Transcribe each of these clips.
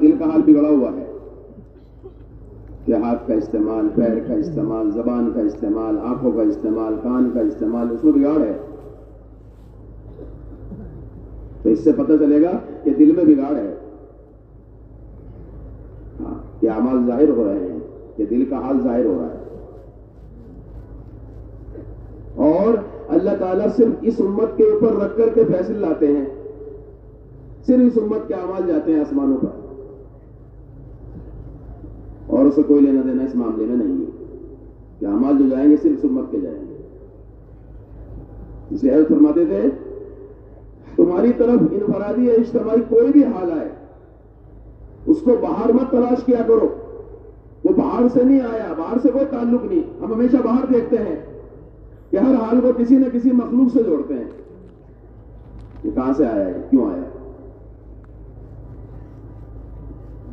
دل کا حال بگڑا ہوا ہے کہ ہاتھ کا استعمال، پیر کا استعمال، زبان کا استعمال، آنکھوں کا استعمال، کان کا استعمال، اس میں بگاڑ ہے. تو اس سے پتہ چلے گا کہ دل میں بگاڑ ہے. کہ اعمال ظاہر ہو رہے ہیں، کہ دل کا حال ظاہر ہو رہا ہے. اور اللہ تعالیٰ صرف اس امت کے اوپر رکھ کر کے فیصلے لاتے ہیں. صرف اس امت کے اعمال جاتے ہیں آسمانوں پر، اور اسے کوئی لینا دینا اس معاملے میں نہیں ہے کہ اعمال جو جائیں گے صرف اس امت کے جائیں گے. اس لیے حضرت فرماتے تھے تمہاری طرف انفرادی یا اجتماعی کوئی بھی حال آئے اس کو باہر مت تلاش کیا کرو. وہ باہر سے نہیں آیا، باہر سے کوئی تعلق نہیں. ہم ہمیشہ باہر دیکھتے ہیں کہ ہر حال کو کسی نہ کسی مخلوق سے جوڑتے ہیں کہ کہاں سے آیا ہے، کیوں آیا ہے.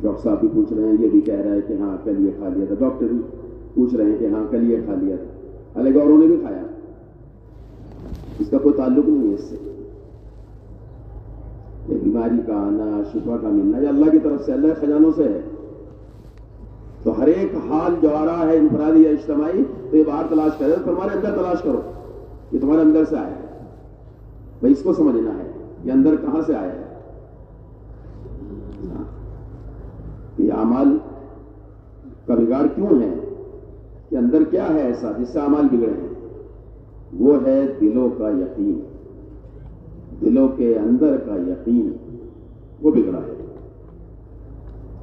ڈاکٹر صاحب بھی پوچھ رہے ہیں، یہ بھی کہہ رہا ہے کہ ہاں کل یہ کھا لیا تھا. ڈاکٹر بھی پوچھ رہے ہیں کہ ہاں کل یہ کھا لیا تھا، حالانکہ اوروں نے بھی کھایا. اس کا کوئی تعلق نہیں ہے اس سے. یہ بیماری کا آنا، شفا کا ملنا یہ اللہ کی طرف سے، اللہ کے خزانوں سے ہے. تو ہر ایک حال جو آ رہا ہے انفرادی یا اجتماعی تو یہ باہر تلاش کرے، تمہارے اندر تلاش کرو. یہ تمہارے اندر سے آیا ہے بھائی، اس کو سمجھنا ہے یہ اندر کہاں سے آیا ہے. یہ اعمال کا بگاڑ کیوں ہے، کہ اندر کیا ہے ایسا جس سے اعمال بگڑے ہیں. وہ ہے دلوں کا یقین، دلوں کے اندر کا یقین وہ بگڑا ہے.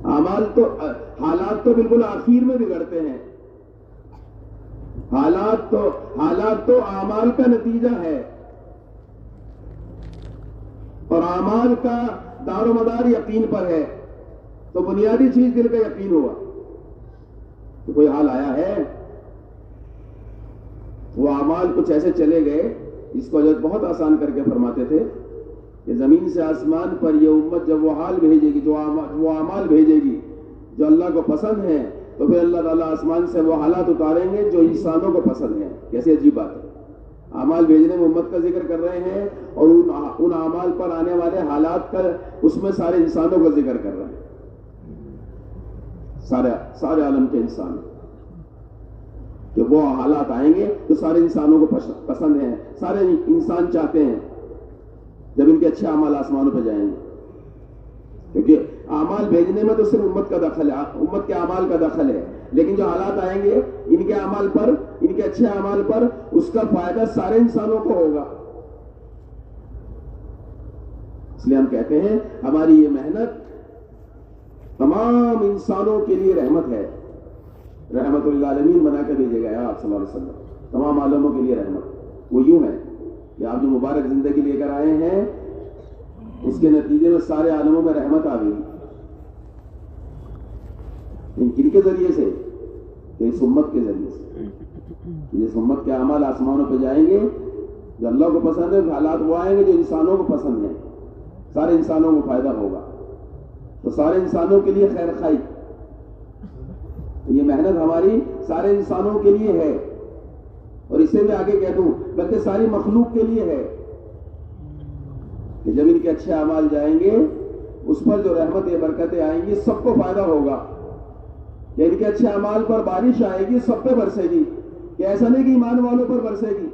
اعمال تو حالات تو بالکل آخر میں بگڑتے ہیں. حالات تو اعمال کا نتیجہ ہے، اور اعمال کا دار و مدار یقین پر ہے. تو بنیادی چیز دل کا یقین ہوا. تو کوئی حال آیا ہے، وہ اعمال کچھ ایسے چلے گئے. اس کو حضرت بہت آسان کر کے فرماتے تھے کہ زمین سے آسمان پر یہ امت جب وہ حال بھیجے گی، جو اعمال بھیجے گی جو اللہ کو پسند ہیں، تو پھر اللہ تعالیٰ آسمان سے وہ حالات اتاریں گے جو انسانوں کو پسند ہیں. کیسی عجیب بات ہے. اعمال بھیجنے میں امت کا ذکر کر رہے ہیں، اور ان اعمال پر آنے والے حالات کا اس میں سارے انسانوں کا ذکر کر رہے ہیں. سارے عالم کے انسان کہ وہ حالات آئیں گے تو سارے انسانوں کو پسند ہیں، سارے انسان چاہتے ہیں جب ان کے اچھے اعمال آسمانوں پہ جائیں گے. کیونکہ اعمال بھیجنے میں تو صرف امت کا دخل ہے، امت کے اعمال کا دخل ہے، لیکن جو حالات آئیں گے ان کے اعمال پر، ان کے اچھے اعمال پر، اس کا فائدہ سارے انسانوں کو ہوگا. اس لیے ہم کہتے ہیں ہماری یہ محنت تمام انسانوں کے لیے رحمت ہے. رحمت للعالمین بنا کر بھیجے گئے آپ صلی اللہ علیہ وسلم، تمام عالموں کے لیے رحمت. وہ یوں ہے کہ آپ جو مبارک زندگی لے کر آئے ہیں اس کے نتیجے میں سارے عالموں میں رحمت آ گئی. کن کے ذریعے سے؟ اس امت کے ذریعے سے. جس امت کے اعمال آسمانوں پہ جائیں گے، جو اللہ کو پسند ہے، حالات وہ آئیں گے جو انسانوں کو پسند ہیں، سارے انسانوں کو فائدہ ہوگا. تو سارے انسانوں کے لیے خیر خائی، یہ محنت ہماری سارے انسانوں کے لیے ہے. اور اس سے میں آگے کہہ دوں بلکہ ساری مخلوق کے لیے ہے کہ جب ان کے اچھے اعمال جائیں گے اس پر جو رحمتیں برکتیں آئیں گی سب کو فائدہ ہوگا. کہ ان کے اچھے اعمال پر بارش آئے گی، سب پہ برسے گی. کہ ایسا نہیں کہ ایمان والوں پر برسے گی،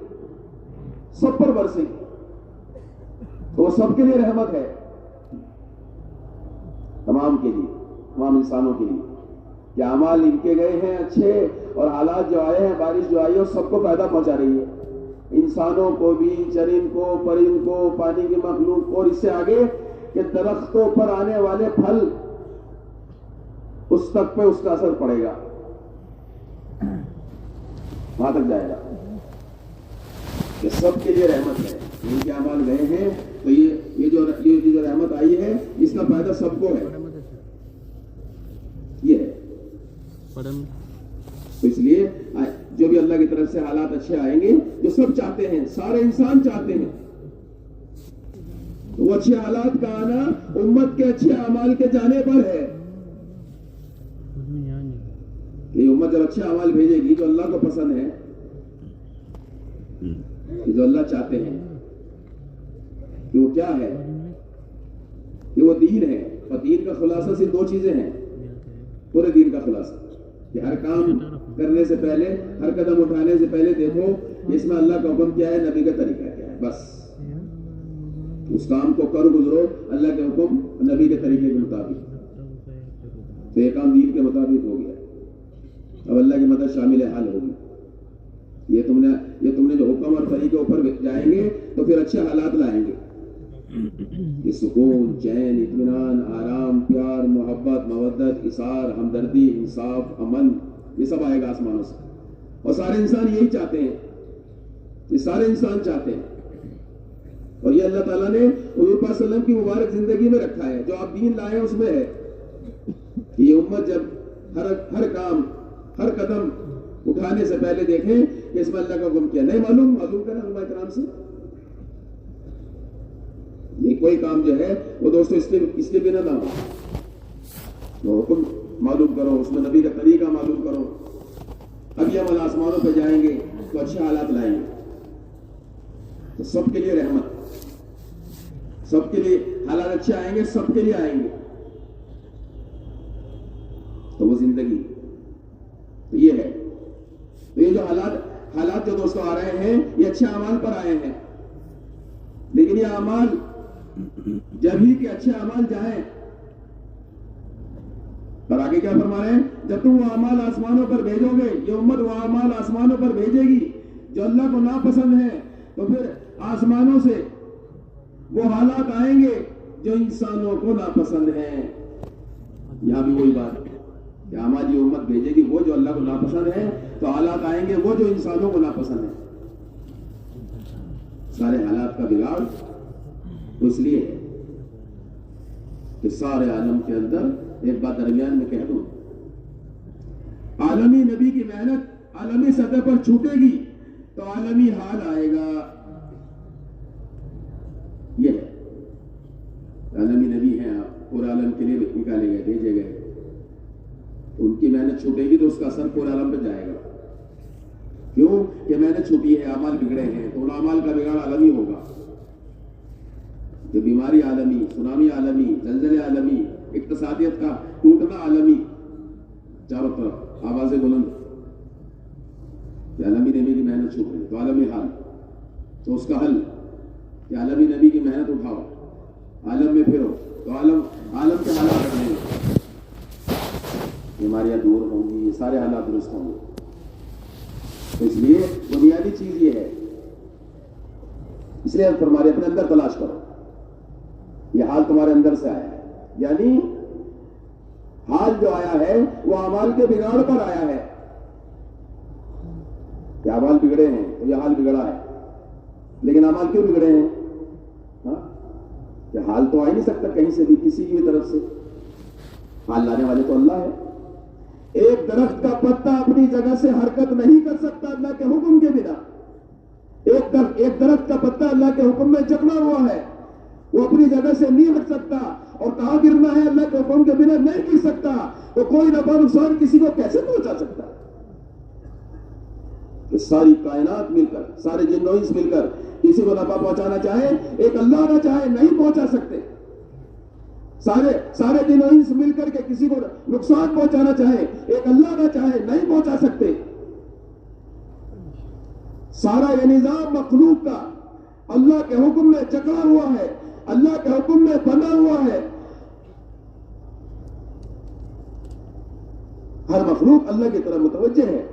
سب پر برسے گی. تو وہ سب کے لیے رحمت ہے، تمام کے لیے، تمام انسانوں کے لیے. کہ اعمال ان کے گئے ہیں اچھے، اور حالات جو آئے ہیں، بارش جو آئی ہے، سب کو فائدہ پہنچا رہی ہے. انسانوں کو بھی، چرند کو، پرند کو، پانی کی مخلوق کو، اور اس سے آگے کہ درختوں پر آنے والے پھل اس تک پہ اس کا اثر پڑے گا، وہاں تک جائے گا. کہ سب کے لیے رحمت ہے. ان کے اعمال گئے ہیں تو یہ جو رحمت آئی ہے اس کا فائدہ سب کو ہے. یہ ہے. تو اس لیے جو بھی اللہ کی طرف سے حالات اچھے آئیں گے، جو سب چاہتے ہیں، سارے انسان چاہتے ہیں، تو وہ اچھے حالات کا آنا امت کے اچھے اعمال کے جانے پر ہے. یہ امت جب اچھے اعمال بھیجے گی جو اللہ کو پسند ہے، جو اللہ چاہتے ہیں، کہ وہ کیا ہے، کہ وہ دین ہے. اور دین کا خلاصہ صرف دو چیزیں ہیں، پورے دین کا خلاصہ، کہ ہر کام کرنے سے پہلے، ہر قدم اٹھانے سے پہلے دیکھو اس میں اللہ کا حکم کیا ہے، نبی کا طریقہ کیا ہے، بس اس کام کو کر گزرو اللہ کے حکم نبی کے طریقے کے مطابق، تو یہ کام دین کے مطابق ہو گیا، اب اللہ کی مدد شامل حال ہوگی۔ یہ تم نے جو حکم اور طریقے اوپر جائیں گے تو پھر اچھے حالات لائیں گے، یہ سکون، چین، اطمینان، آرام، پیار، محبت، مودت، اثار، ہمدردی، انصاف، امن، یہ سب آئے گا آسمانوں سے، اور سارے انسان یہی چاہتے ہیں، یہ سارے انسان چاہتے ہیں، اور یہ اللہ تعالیٰ نے حضور پاک صلی اللہ علیہ وسلم کی مبارک زندگی میں رکھا ہے، جو آپ دین لائے اس میں ہے۔ یہ امت جب ہر کام، ہر قدم اٹھانے سے پہلے دیکھیں کہ اس میں اللہ کا حکم کیا، نہیں معلوم کریں علماء کرام سے، یہ کوئی کام جو ہے وہ دوستو اس کے بنا نہ ہو، تو حکم معلوم کرو، اس میں نبی کا طریقہ معلوم کرو، اب یہ عمل آسمانوں پہ جائیں گے تو اچھے حالات لائیں گے، تو سب کے لیے رحمت، سب کے لیے حالات اچھے آئیں گے، سب کے لیے آئیں گے، تو وہ زندگی تو یہ ہے۔ تو یہ جو حالات جو دوستوں آ رہے ہیں یہ اچھے اعمال پر آئے ہیں، لیکن یہ اعمال جب ہی کہ اچھے اعمال جائیں، اور آگے کیا فرما رہے ہیں، جب تم وہ اعمال آسمانوں پر بھیجو گے، یہ امت وہ اعمال آسمانوں پر بھیجے گی جو اللہ کو ناپسند ہے، تو پھر آسمانوں سے وہ حالات آئیں گے جو انسانوں کو ناپسند ہیں۔ یہاں بھی وہی بات کہ اعمال یہ امت بھیجے گی وہ جو اللہ کو ناپسند ہے، تو حالات آئیں گے وہ جو انسانوں کو ناپسند ہے۔ سارے حالات کا بگاڑ اس لیے ہے کہ سارے عالم کے اندر ایک بات درمیان میں کہہ دوں، عالمی نبی کی محنت عالمی سطح پر چھوٹے گی تو عالمی حال آئے گا، یہ ہے عالمی نبی ہیں، آپ پورے عالم کے لیے نکالے گئے، بھیجے گئے، ان کی محنت چھوٹے گی تو اس کا اثر پورے عالم پہ جائے گا، کیوں کہ محنت چھوٹی ہے، اعمال بگڑے ہیں، تو ان اعمال کا بگاڑ عالمی ہوگا، کہ بیماری عالمی، سونامی عالمی، زلزلے عالمی، اقتصادیت کا ٹوٹنا عالمی، چاروں طرف آوازیں بلند، کہ عالمی نبی کی محنت چھوٹ رہی ہے تو عالمی حال، تو اس کا حل کہ عالمی نبی کی محنت اٹھاؤ، عالم میں پھرو تو عالم کے حالات بنیں گے، بیماریاں دور ہوں گی، سارے حالات درست ہوں گے۔ اس لیے بنیادی چیز یہ ہے، اس لیے فرمایا اپنے اندر تلاش کرو، یہ حال تمہارے اندر سے آیا ہے، یعنی حال جو آیا ہے وہ اعمال کے بگاڑ پر آیا ہے، کہ اعمال بگڑے ہیں تو یہ حال بگڑا ہے، لیکن اعمال کیوں بگڑے ہیں؟ کہ حال تو آ ہی نہیں سکتا کہیں سے بھی، کسی کی بھی طرف سے، حال لانے والے تو اللہ ہے۔ ایک درخت کا پتا اپنی جگہ سے حرکت نہیں کر سکتا اللہ کے حکم کے بنا، ایک درخت کا پتا اللہ کے حکم میں جکڑا ہوا ہے، وہ اپنی جگہ سے نہیں ہٹ سکتا، اور کہاں گرنا ہے اللہ کے حکم کے بنا نہیں گر سکتا، تو کوئی نفع نقصان کسی کو کیسے پہنچا سکتا ہے؟ کہ ساری کائنات مل کر، سارے جن و انس مل کر کسی کو نفع پہنچانا چاہے، ایک اللہ نہ چاہے نہیں پہنچا سکتے، سارے جن و انس مل کر کے کسی کو نقصان پہنچانا چاہے، ایک اللہ نہ چاہے نہیں پہنچا سکتے۔ سارا یہ نظام مخلوق کا اللہ کے حکم میں جکڑا ہوا ہے، اللہ کے حکم میں بنا ہوا ہے، ہر مخلوق اللہ کی طرف متوجہ ہے،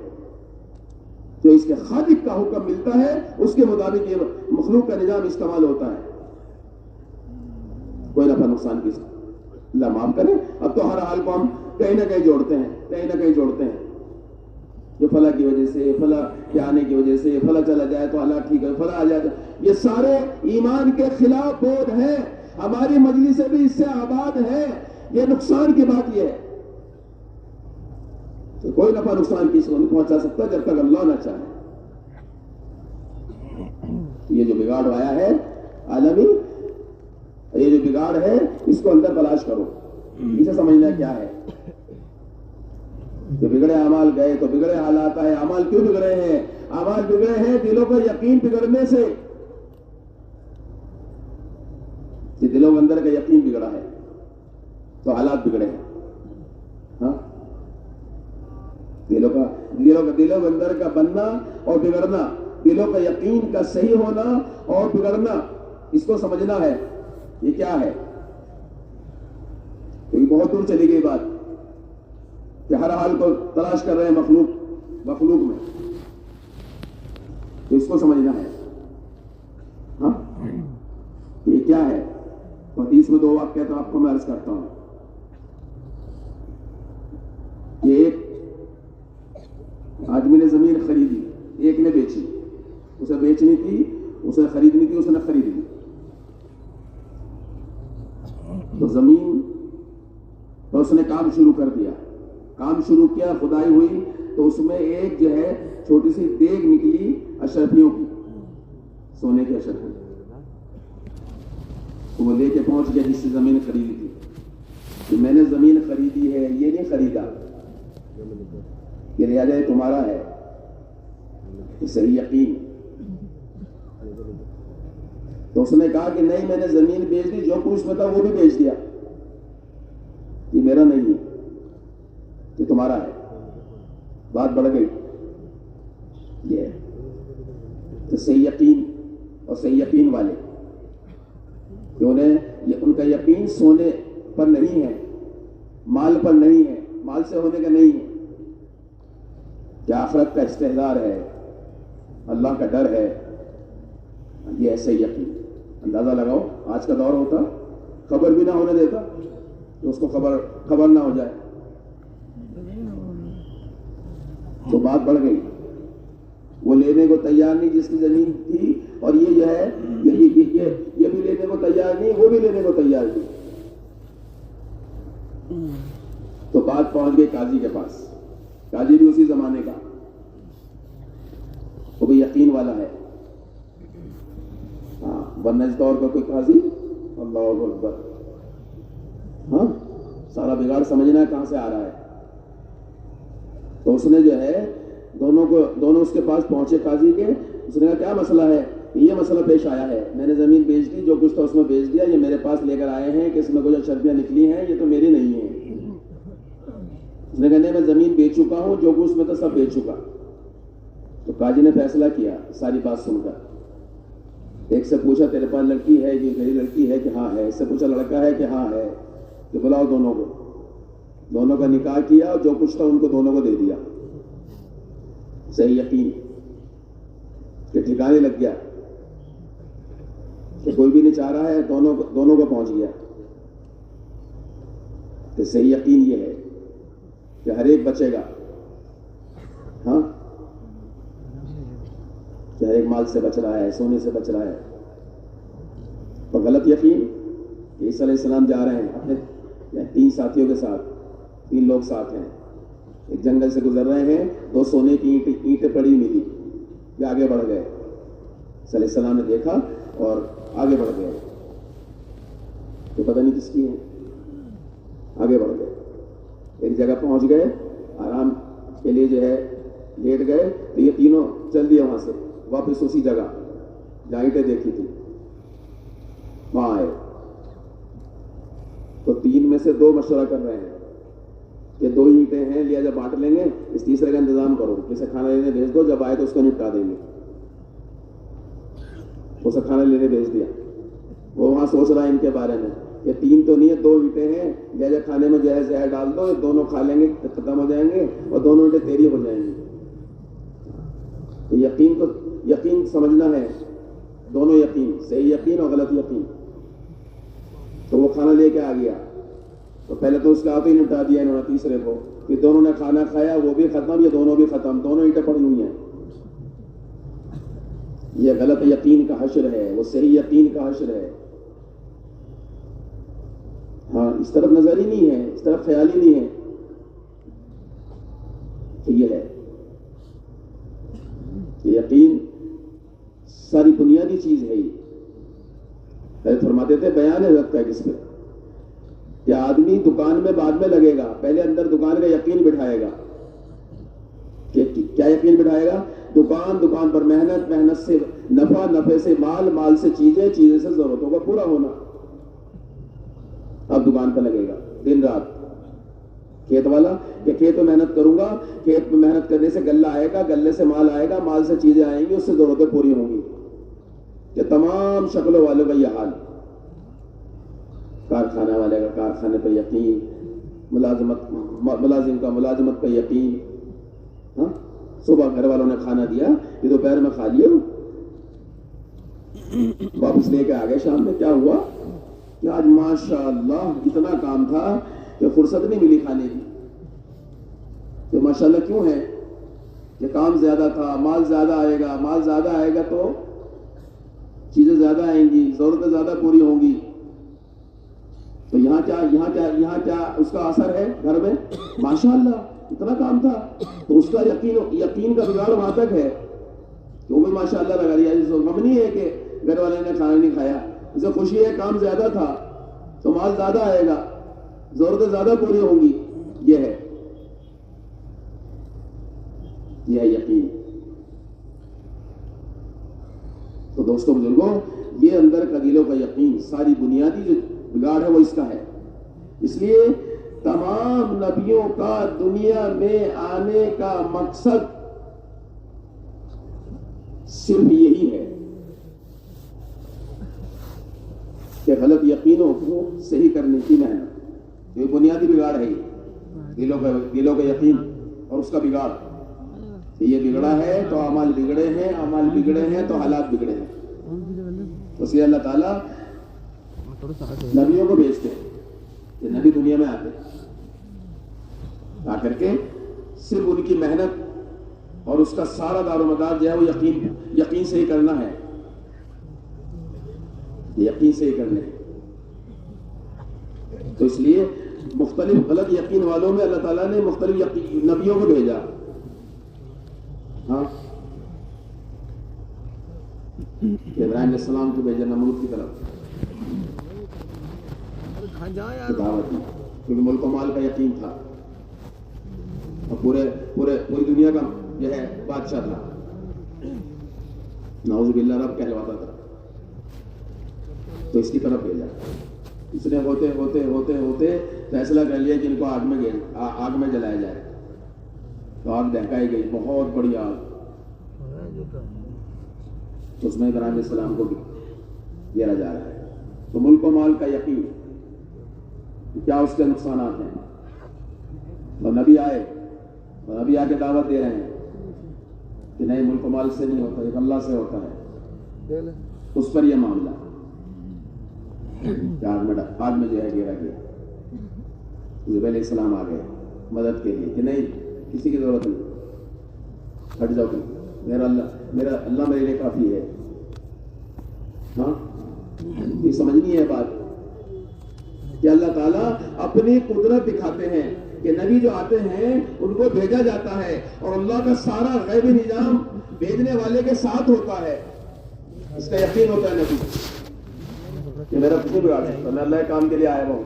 جو اس کے خالق کا حکم ملتا ہے اس کے مطابق یہ مخلوق کا نظام استعمال ہوتا ہے، کوئی نفع نقصان کی اللہ معاف کرے۔ اب تو ہر حال کو ہم کہیں نہ کہیں جوڑتے ہیں، جو فلاں کی وجہ سے، فلاں کے آنے کی وجہ سے، فلاں چلا جائے تو اللہ ٹھیک ہے، فلاں آ جائے تو، یہ سارے ایمان کے خلاف بول ہیں، ہماری مجلسیں بھی اس سے آباد ہے، یہ نقصان کی بات یہ ہے، تو کوئی نفع نقصان کسی کو نہیں پہنچا سکتا جب تک اللہ نہ چاہے۔ یہ جو بگاڑ آیا ہے عالمی، یہ جو بگاڑ ہے اس کو اندر تلاش کرو، اسے سمجھنا کیا ہے، جو بگڑے اعمال گئے تو بگڑے حالات آئے، اعمال کیوں بگڑے ہیں؟ اعمال بگڑے ہیں دلوں پر یقین بگڑنے سے، کہ دلوں کے اندر کا یقین بگڑا ہے، تو حالات بگڑے ہیں. ہاں دلوں کے اندر کا بننا اور بگڑنا، دلوں کا یقین کا صحیح ہونا اور بگڑنا، اس کو سمجھنا ہے یہ کیا ہے. تو یہ بہت دور چلی گئی بات کہ ہر حال کو تلاش کر رہے ہیں مخلوق میں، تو اس کو سمجھنا ہے. ہاں یہ کیا ہے؟ حدیث میں 2 واقعہ تو آپ کو میں عرض کرتا ہوں. یہ ایک آدمی نے زمین خریدی، ایک نے بیچی. اسے بیچنی تھی، اسے خریدنی تھی، اس نے خرید لی. تو زمین تو اس نے کام شروع کر دیا. کام شروع کیا، خدائی ہوئی، تو اس میں ایک جو ہے چھوٹی سی دیگ نکلی اشرفیوں کی، سونے کی اشرفی. تو وہ لے کے پہنچ گیا جس سے زمین خریدی تھی کہ میں نے زمین خریدی ہے، یہ نہیں خریدا، یہ لہٰذا یہ تمہارا ہے. یہ صحیح یقین. تو اس نے کہا کہ نہیں، میں نے زمین بیچ دی، جو کچھ میں تھا وہ بھی بیچ دیا، یہ میرا نہیں ہے، یہ تمہارا ہے. بات بڑھ گئی. یہ تو صحیح یقین اور صحیح یقین والے کہ ان کا یقین سونے پر نہیں ہے، مال پر نہیں ہے، مال سے ہونے کا نہیں ہے، کہ آخرت کا استحضار ہے، اللہ کا ڈر ہے. یہ ایسے یقین. اندازہ لگاؤ آج کا دور ہوتا خبر بھی نہ ہونے دیتا تو اس کو خبر نہ ہو جائے. تو بات بڑھ گئی. وہ لینے کو تیار نہیں جس کی زمین تھی، اور یہ جو ہے یہ بھی لینے کو تیار نہیں، وہ بھی لینے کو تیار نہیں. تو بات پہنچ گئی قاضی کے پاس. قاضی بھی اسی زمانے کا، وہ بھی یقین والا ہے. ہاں ورنہ اس دور کا کوئی قاضی، اللہ اکبر، ہاں سارا بگاڑ سمجھنا ہے کہاں سے آ رہا ہے. تو اس نے جو ہے دونوں اس کے پاس پہنچے قاضی کے. اس نے کہا کیا مسئلہ ہے؟ یہ مسئلہ پیش آیا ہے، میں نے زمین بیچ دی، جو کچھ تھا اس میں بیچ دیا، یہ میرے پاس لے کر آئے ہیں کہ اس میں کچھ اشرفیاں نکلی ہیں، یہ تو میری نہیں ہے. اس نے کہا نہیں، میں زمین بیچ چکا ہوں، جو کچھ میں تھا سب بیچ چکا. تو قاضی نے فیصلہ کیا ساری بات سن کر. ایک سے پوچھا تیرے پاس لڑکی ہے کہ میری لڑکی ہے؟ کہ ہاں ہے. اس سے پوچھا لڑکا ہے؟ کہ ہاں ہے. کہ بلاؤ دونوں کو. دونوں کا نکاح کیا اور جو کچھ تھا ان کو دونوں کو دے دیا. صحیح یقین کہ ٹھکانے لگ گیا کہ کوئی بھی نہیں چاہ رہا ہے، دونوں کو پہنچ گیا. کہ صحیح یقین یہ ہے کہ ہر ایک بچے گا. ہاں کہ ہر ایک مال سے بچ رہا ہے، سونے سے بچ رہا ہے. اور غلط یقین کہ عیسیٰ علیہ السلام جا رہے ہیں اپنے 3 ساتھیوں کے ساتھ، 3 لوگ ساتھ ہیں، ایک جنگل سے گزر رہے ہیں، 2 سونے کی اینٹیں پڑی ملی، یہ آگے بڑھ گئے. عیسیٰ علیہ السلام نے دیکھا اور آگے بڑھ گئے. تو پتہ نہیں کس کی ہے، آگے بڑھ گئے. ایک جگہ پہنچ گئے، آرام کے لیے جو ہے لیٹ گئے. تو یہ تینوں چل دیے وہاں سے واپس اسی جگہ جہاں اینٹیں دیکھی تھی، وہاں آئے. تو 3 میں سے 2 مشورہ کر رہے ہیں کہ 2 اینٹیں ہیں، لہٰذا بانٹ لیں گے، اس تیسرے کا انتظام کرو، کسے کھانا لینے بھیج دو، جب آئے تو اس کو نپٹا دیں گے. اسے کھانا لینے بھیج دیا. وہ وہاں سوچ رہا ہے ان کے بارے میں کہ 3 تو نہیں ہے، 2 اینٹیں ہیں، لہٰذا کھانے میں جو ہے زہر ڈال دو، دونوں کھا لیں گے، ختم ہو جائیں گے اور دونوں اینٹیں تیری ہو جائیں گی. یقین سمجھنا ہے، دونوں یقین، صحیح یقین اور غلط یقین. تو وہ کھانا لے کے آ گیا. تو پہلے تو اس کا ہاتھ ہی نپٹا دیا انہوں نے تیسرے کو. پھر دونوں نے کھانا کھایا، وہ بھی ختم، یہ دونوں بھی ختم، دونوں اینٹیں پڑی ہوئی ہیں. یہ غلط یقین کا حشر ہے، وہ صحیح یقین کا حشر ہے. ہاں اس طرف نظر ہی نہیں ہے، اس طرف خیال ہی نہیں ہے. تو یہ ہے یقین، ساری بنیادی چیز ہے. یہ فرماتے تھے بیان حضرت کا کس پہ کہ آدمی دکان میں بعد میں لگے گا، پہلے اندر دکان کا یقین بٹھائے گا. کہ کیا یقین بٹھائے گا؟ دکان پر محنت سے نفع سے مال سے چیزیں سے ضرورتوں کا پورا ہونا. اب دکان پہ لگے گا. دن رات. کھیت والا کہ کھیت میں محنت کروں گا, کھیت میں محنت کرنے سے غلہ آئے گا, غلے سے مال آئے گا, مال سے چیزیں آئیں گی, اس سے ضرورتیں پوری ہوں گی. کہ تمام شکلوں والوں کا یہ حال. کارخانہ والے کا کارخانے پہ یقین, ملازم کا ملازمت پہ یقین. ہاں, صبح گھر والوں نے کھانا دیا, یہ دوپہر میں کھا لیے, واپس لے کے آ گئے شام میں. کیا ہوا کہ آج ماشاء اللہ اتنا کام تھا کہ فرصت نہیں ملی کھانے کی. تو ماشاء اللہ کیوں ہے کہ کام زیادہ تھا, مال زیادہ آئے گا, مال زیادہ آئے گا تو چیزیں زیادہ آئیں گی, ضرورتیں زیادہ پوری ہوں گی. تو یہاں کیا اس کا اثر ہے گھر میں؟ ماشاء اللہ اتنا کام تھا, تو اس کا یقین کا بگاڑ وہاں تک ہے کہ وہ بھی ماشاء اللہ لگا دیا. غم نہیں ہے کہ گھر والے نے کھانا نہیں کھایا, اسے خوشی ہے کام زیادہ تھا تو مال زیادہ آئے گا, ضرورتیں زیادہ پوری ہوں گی. یہ ہے یقین. تو دوستوں بزرگوں, یہ اندر کا دلوں کا یقین ساری بنیادی جو بگاڑ ہے وہ اس کا ہے. اس لیے تمام نبیوں کا دنیا میں آنے کا مقصد صرف یہی ہے کہ غلط یقینوں کو صحیح کرنے کی محنت. یہ بنیادی بگاڑ ہے, دلوں کا یقین اور اس کا بگاڑ. یہ بگڑا ہے تو اعمال بگڑے ہیں, اعمال بگڑے ہیں تو حالات بگڑے ہیں. اس لیے اللہ تعالیٰ نبیوں کو بھیجتے ہیں کہ نبی دنیا میں آتے, آ کر کے صرف ان کی محنت اور اس کا سارا دار و مدار جو ہے وہ یقین سے ہی کرنا ہے, یقین سے ہی کرنا ہے. تو اس لیے مختلف غلط یقین والوں میں اللہ تعالیٰ نے مختلف نبیوں کو بھیجا. ہاں, ابراہیم علیہ السلام کو بھیجا نمرود کی طرف دعوت دی, کیونکہ ملک و مال کا یقین تھا اور پوری دنیا کا جو ہے بادشاہ تھا, نعوذ باللہ رب کہلواتا تھا. تو اس کی طرف بھیجا. اس نے ہوتے ہوتے ہوتے ہوتے فیصلہ کر لیا کہ ان کو آگ میں جلایا جائے. تو آگ دہکائی گئی, بہت بڑی آگ. تو اس میں ابراہیم علیہ السلام کو گرا جا رہا ہے. تو ملک و مال کا یقین, کیا اس کے نقصانات ہیں. اور نبی آ کے دعوت دے رہے ہیں کہ نہیں, ملک و مال سے نہیں ہوتا, یہ اللہ سے ہوتا ہے. اس پر یہ معاملہ آگ میں جو ہے گرا گیا. زبیر علیہ السلام آ گئے مدد کے لیے کہ نہیں, کسی کی ضرورت نہیں, ہٹ جاؤ, میرا اللہ میرے لیے کافی ہے. ہاں, یہ سمجھنی ہے بات کہ اللہ تعالیٰ اپنی قدرت دکھاتے ہیں کہ نبی جو آتے ہیں ان کو بھیجا جاتا ہے اور اللہ کا سارا غیبی نظام بھیجنے والے کے ساتھ ہوتا ہے. اس کا یقین ہوتا ہے نبی کہ میرا کچھ نہیں بگاڑ سکتا, میں اللہ کے کام کے لیے آیا ہوں.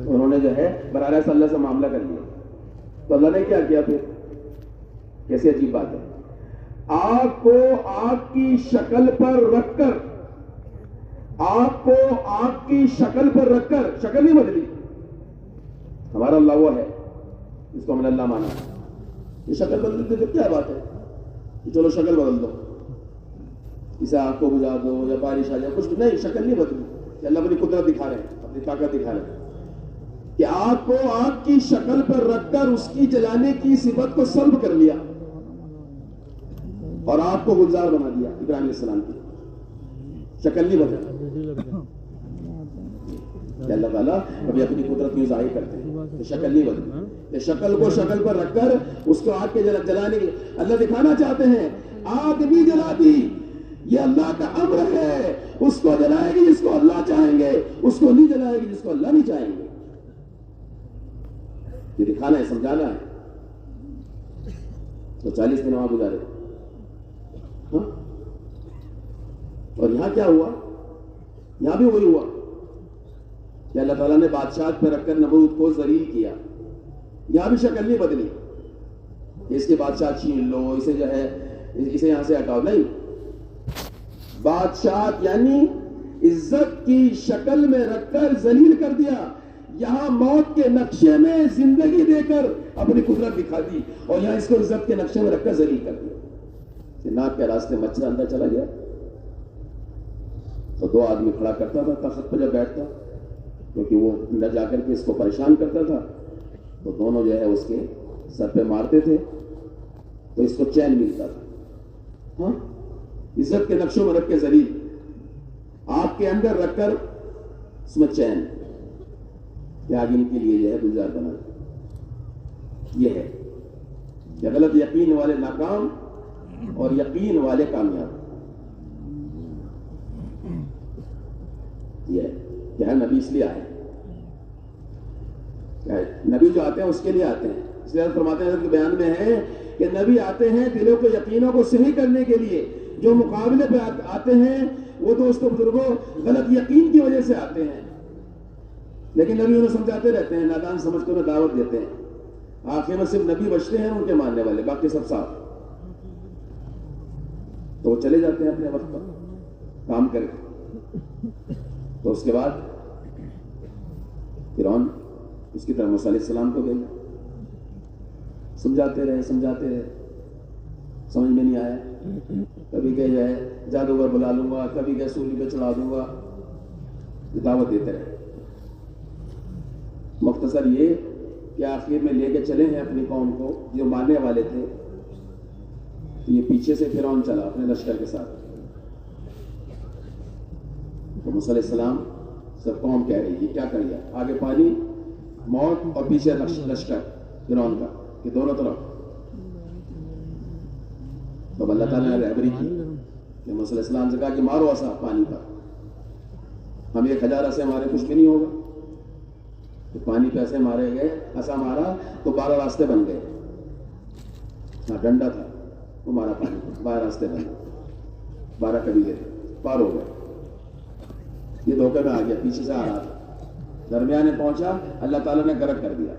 انہوں نے جو ہے براہ راست اللہ سے معاملہ کر لیا. تو اللہ نے کیا کیا پھر؟ کیسی عجیب بات ہے. آگ کو آگ کی شکل پر رکھ کر, آگ کو آگ کی شکل پر رکھ کر, شکل نہیں بدلی. ہمارا اللہ وہ ہے جس کو ہم نے اللہ مانا. یہ شکل بدلتے تو کیا بات ہے کہ چلو شکل بدل دو, اسے آگ کو بجھا دو یا بارش آ جائے, کچھ نہیں, شکل نہیں بدلی. کہ اللہ اپنی قدرت دکھا رہے ہیں, اپنی طاقت دکھا رہے ہیں کہ آگ کو آگ کی شکل پر رکھ کر اس کی جلانے کی صفت کو سلب کر لیا اور آگ کو گلزار بنا دیا. ابراہیم علیہ السلام کی شکل نہیں بدلی. اللہ تعالیٰ کبھی اپنی قدرت کی ظاہر کرتے ہیں, شکل نہیں بدلی. شکل کو شکل پر رکھ کر اس کو آگ کے جلانے کی اللہ دکھانا چاہتے ہیں. آگ بھی جلا دی, یہ اللہ کا امر ہے. اس کو جلائے گی جس کو اللہ چاہیں گے, اس کو نہیں جلائے گی جس کو اللہ نہیں چاہیں گے. یہ دکھانا ہے, سمجھانا ہے. تو 40 دن وہاں گزارے. ہاں, اور یہاں کیا ہوا؟ یہاں بھی وہی ہوا کہ اللہ تعالیٰ نے بادشاہت پہ رکھ کر نمرود کو ذلیل کیا. یہاں بھی شکل نہیں بدلی, اس کے بادشاہ چھین لو, اسے جو ہے اسے یہاں سے ہٹاؤ. نہیں, بادشاہت یعنی عزت کی شکل میں رکھ کر ذلیل کر دیا، یہاں موت کے نقشے میں زندگی دے کر اپنی قدرت دکھا دی، اور یہاں اس کو عزت کے نقشے میں رکھ کر ذلیل کر دیا کہ ناک کے راستے مچھر اندر چلا گیا تو 2 آدمی کھڑا کرتا تھا تخت پہ جب بیٹھتا، کیونکہ وہ اندر جا کر کے اس کو پریشان کرتا تھا، تو دونوں جو ہے اس کے سر پہ مارتے تھے تو اس کو چین ملتا تھا۔ ہاں، عزت کے نقشوں میں رکھ کے ذلیل، آپ کے اندر رکھ کر اس میں چین، تیاگین کے لیے جو ہے گلزار بنا۔ یہ ہے کہ غلط یقین والے ناکام اور یقین والے کامیاب۔ یہ ہے کہ نبی اس لیے آئے، نبی جو آتے ہیں اس کے لیے آتے ہیں، اس لیے فرماتے ہیں حضرت کے بیان میں ہے کہ نبی آتے ہیں دلوں کے یقینوں کو صحیح کرنے کے لیے، جو مقابلے پہ آتے ہیں وہ دوستوں بزرگوں غلط یقین کی وجہ سے آتے ہیں، لیکن نبی انہیں سمجھاتے رہتے ہیں، نادان سمجھ کر انہیں دعوت دیتے ہیں، آخر میں صرف نبی بچتے ہیں ان کے ماننے والے، باقی سب صاف، تو وہ چلے جاتے ہیں اپنے وقت پر کام کر کے۔ تو اس کے بعد فرعون اس کی طرف موسیٰ علیہ السلام کو بھیجا، سمجھاتے رہے سمجھ میں نہیں آیا، کبھی کہ جو ہے جادوگر بلا لوں گا، کبھی کہ سولی پہ چڑھا دوں گا، دعوت دیتے رہے۔ مختصر یہ کہ آخر میں لے کے چلے ہیں اپنی قوم کو، جو ماننے والے تھے، تو یہ پیچھے سے فرعون چلا اپنے لشکر کے ساتھ، تو موسیٰ علیہ السلام سب قوم کہہ رہی ہے کیا کر لیا، آگے پانی موت اور پیچھے لشکر فرعون کا کہ دونوں طرف۔ تو اللہ تعالیٰ نے رہبری کی کہ موسیٰ علیہ السلام سے کہا کہ مارو ایسا پانی پر، ہم 1000 سے ہمارے کچھ بھی نہیں ہوگا، تو پانی پہ ایسے مارے گئے، ایسا مارا تو 12 راستے بن گئے، ہاں ڈنڈا تھا وہ مارا پانی پر، 12 راستے بن گئے، 12 قبیلے پار ہو گئے۔ یہ دھوکے میں آ گیا، پیچھے سے آ رہا تھا، درمیان میں پہنچا، اللہ تعالیٰ نے غرق کر دیا،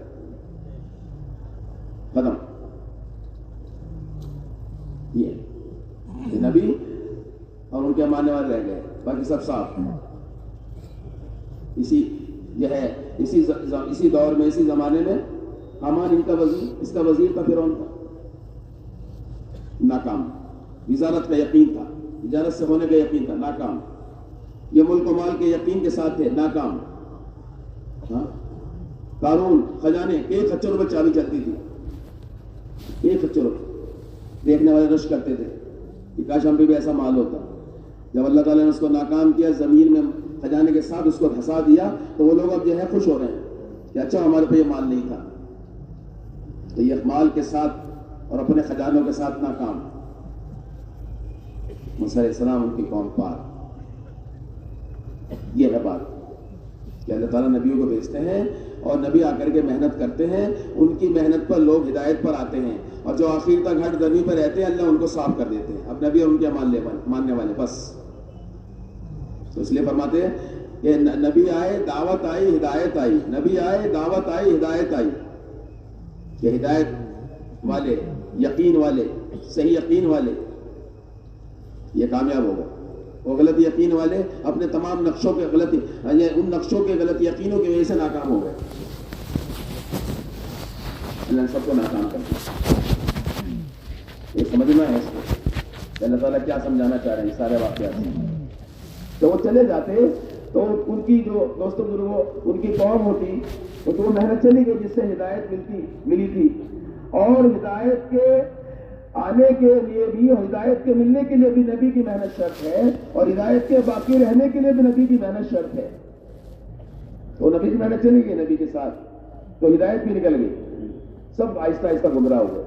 ختم۔ یہ نبی اور ان کے ماننے والے رہ گئے، باقی سب صاف۔ اسی دور میں، اسی زمانے میں حامان ان کا وزیر، اس کا وزیر تھا فرعون کا، ناکام، وزارت کا یقین تھا، وزارت سے ہونے کا یقین تھا، ناکام، یہ ملک و مال کے یقین کے ساتھ تھے، ناکام۔ قارون خزانے ایک خچروں میں چابی چلتی تھی، ایک خچروں، دیکھنے والے رش کرتے تھے کہ کاش ہم پہ بھی ایسا مال ہوتا۔ جب اللہ تعالیٰ نے اس کو ناکام کیا، زمین میں خزانے کے ساتھ اس کو دھسا دیا، تو وہ لوگ اب جو ہے خوش ہو رہے ہیں کہ اچھا ہمارے پہ یہ مال نہیں تھا۔ تو یہ مال کے ساتھ اور اپنے خزانوں کے ساتھ ناکام۔ موسیٰ علیہ السلام ان کی قوم پار۔ یہ ہے بات کہ اللہ تعالیٰ نبیوں کو بھیجتے ہیں اور نبی آ کر کے محنت کرتے ہیں، ان کی محنت پر لوگ ہدایت پر آتے ہیں، اور جو آخر تک ہٹ درمی پر رہتے ہیں اللہ ان کو صاف کر دیتے ہیں، اب نبی اور ان کے ماننے والے بس۔ تو اس لیے فرماتے ہیں کہ نبی آئے دعوت آئی ہدایت آئی، نبی آئے دعوت آئی ہدایت آئی، کہ ہدایت والے، یقین والے، صحیح یقین والے یہ کامیاب ہو گئے، وہ غلط یقین والے اپنے تمام نقشوں کے غلط، ان نقشوں کے غلط یقینوں کی وجہ سے ناکام ہو گئے۔ اللہ نے سب کو ناکام کر دیا۔ یہ سمجھنا ہے اس کو اللہ تعالیٰ کیا سمجھانا چاہ رہے ہیں سارے واقعات سے۔ تو وہ چلے جاتے تو ان کی جو دوستوں بزرگوں ان کی قوم ہوتی تو وہ محنت چلی گئی جس سے ہدایت ملی تھی، اور ہدایت کے آنے کے لیے بھی اور ہدایت کے ملنے کے لیے بھی نبی کی محنت شرط ہے، اور ہدایت کے باقی رہنے کے لیے بھی نبی کی محنت شرط ہے۔ تو نبی کی محنت چلی گئی نبی کے ساتھ، تو ہدایت بھی نکل گئی، سب آہستہ آہستہ گمراہ ہو گئے۔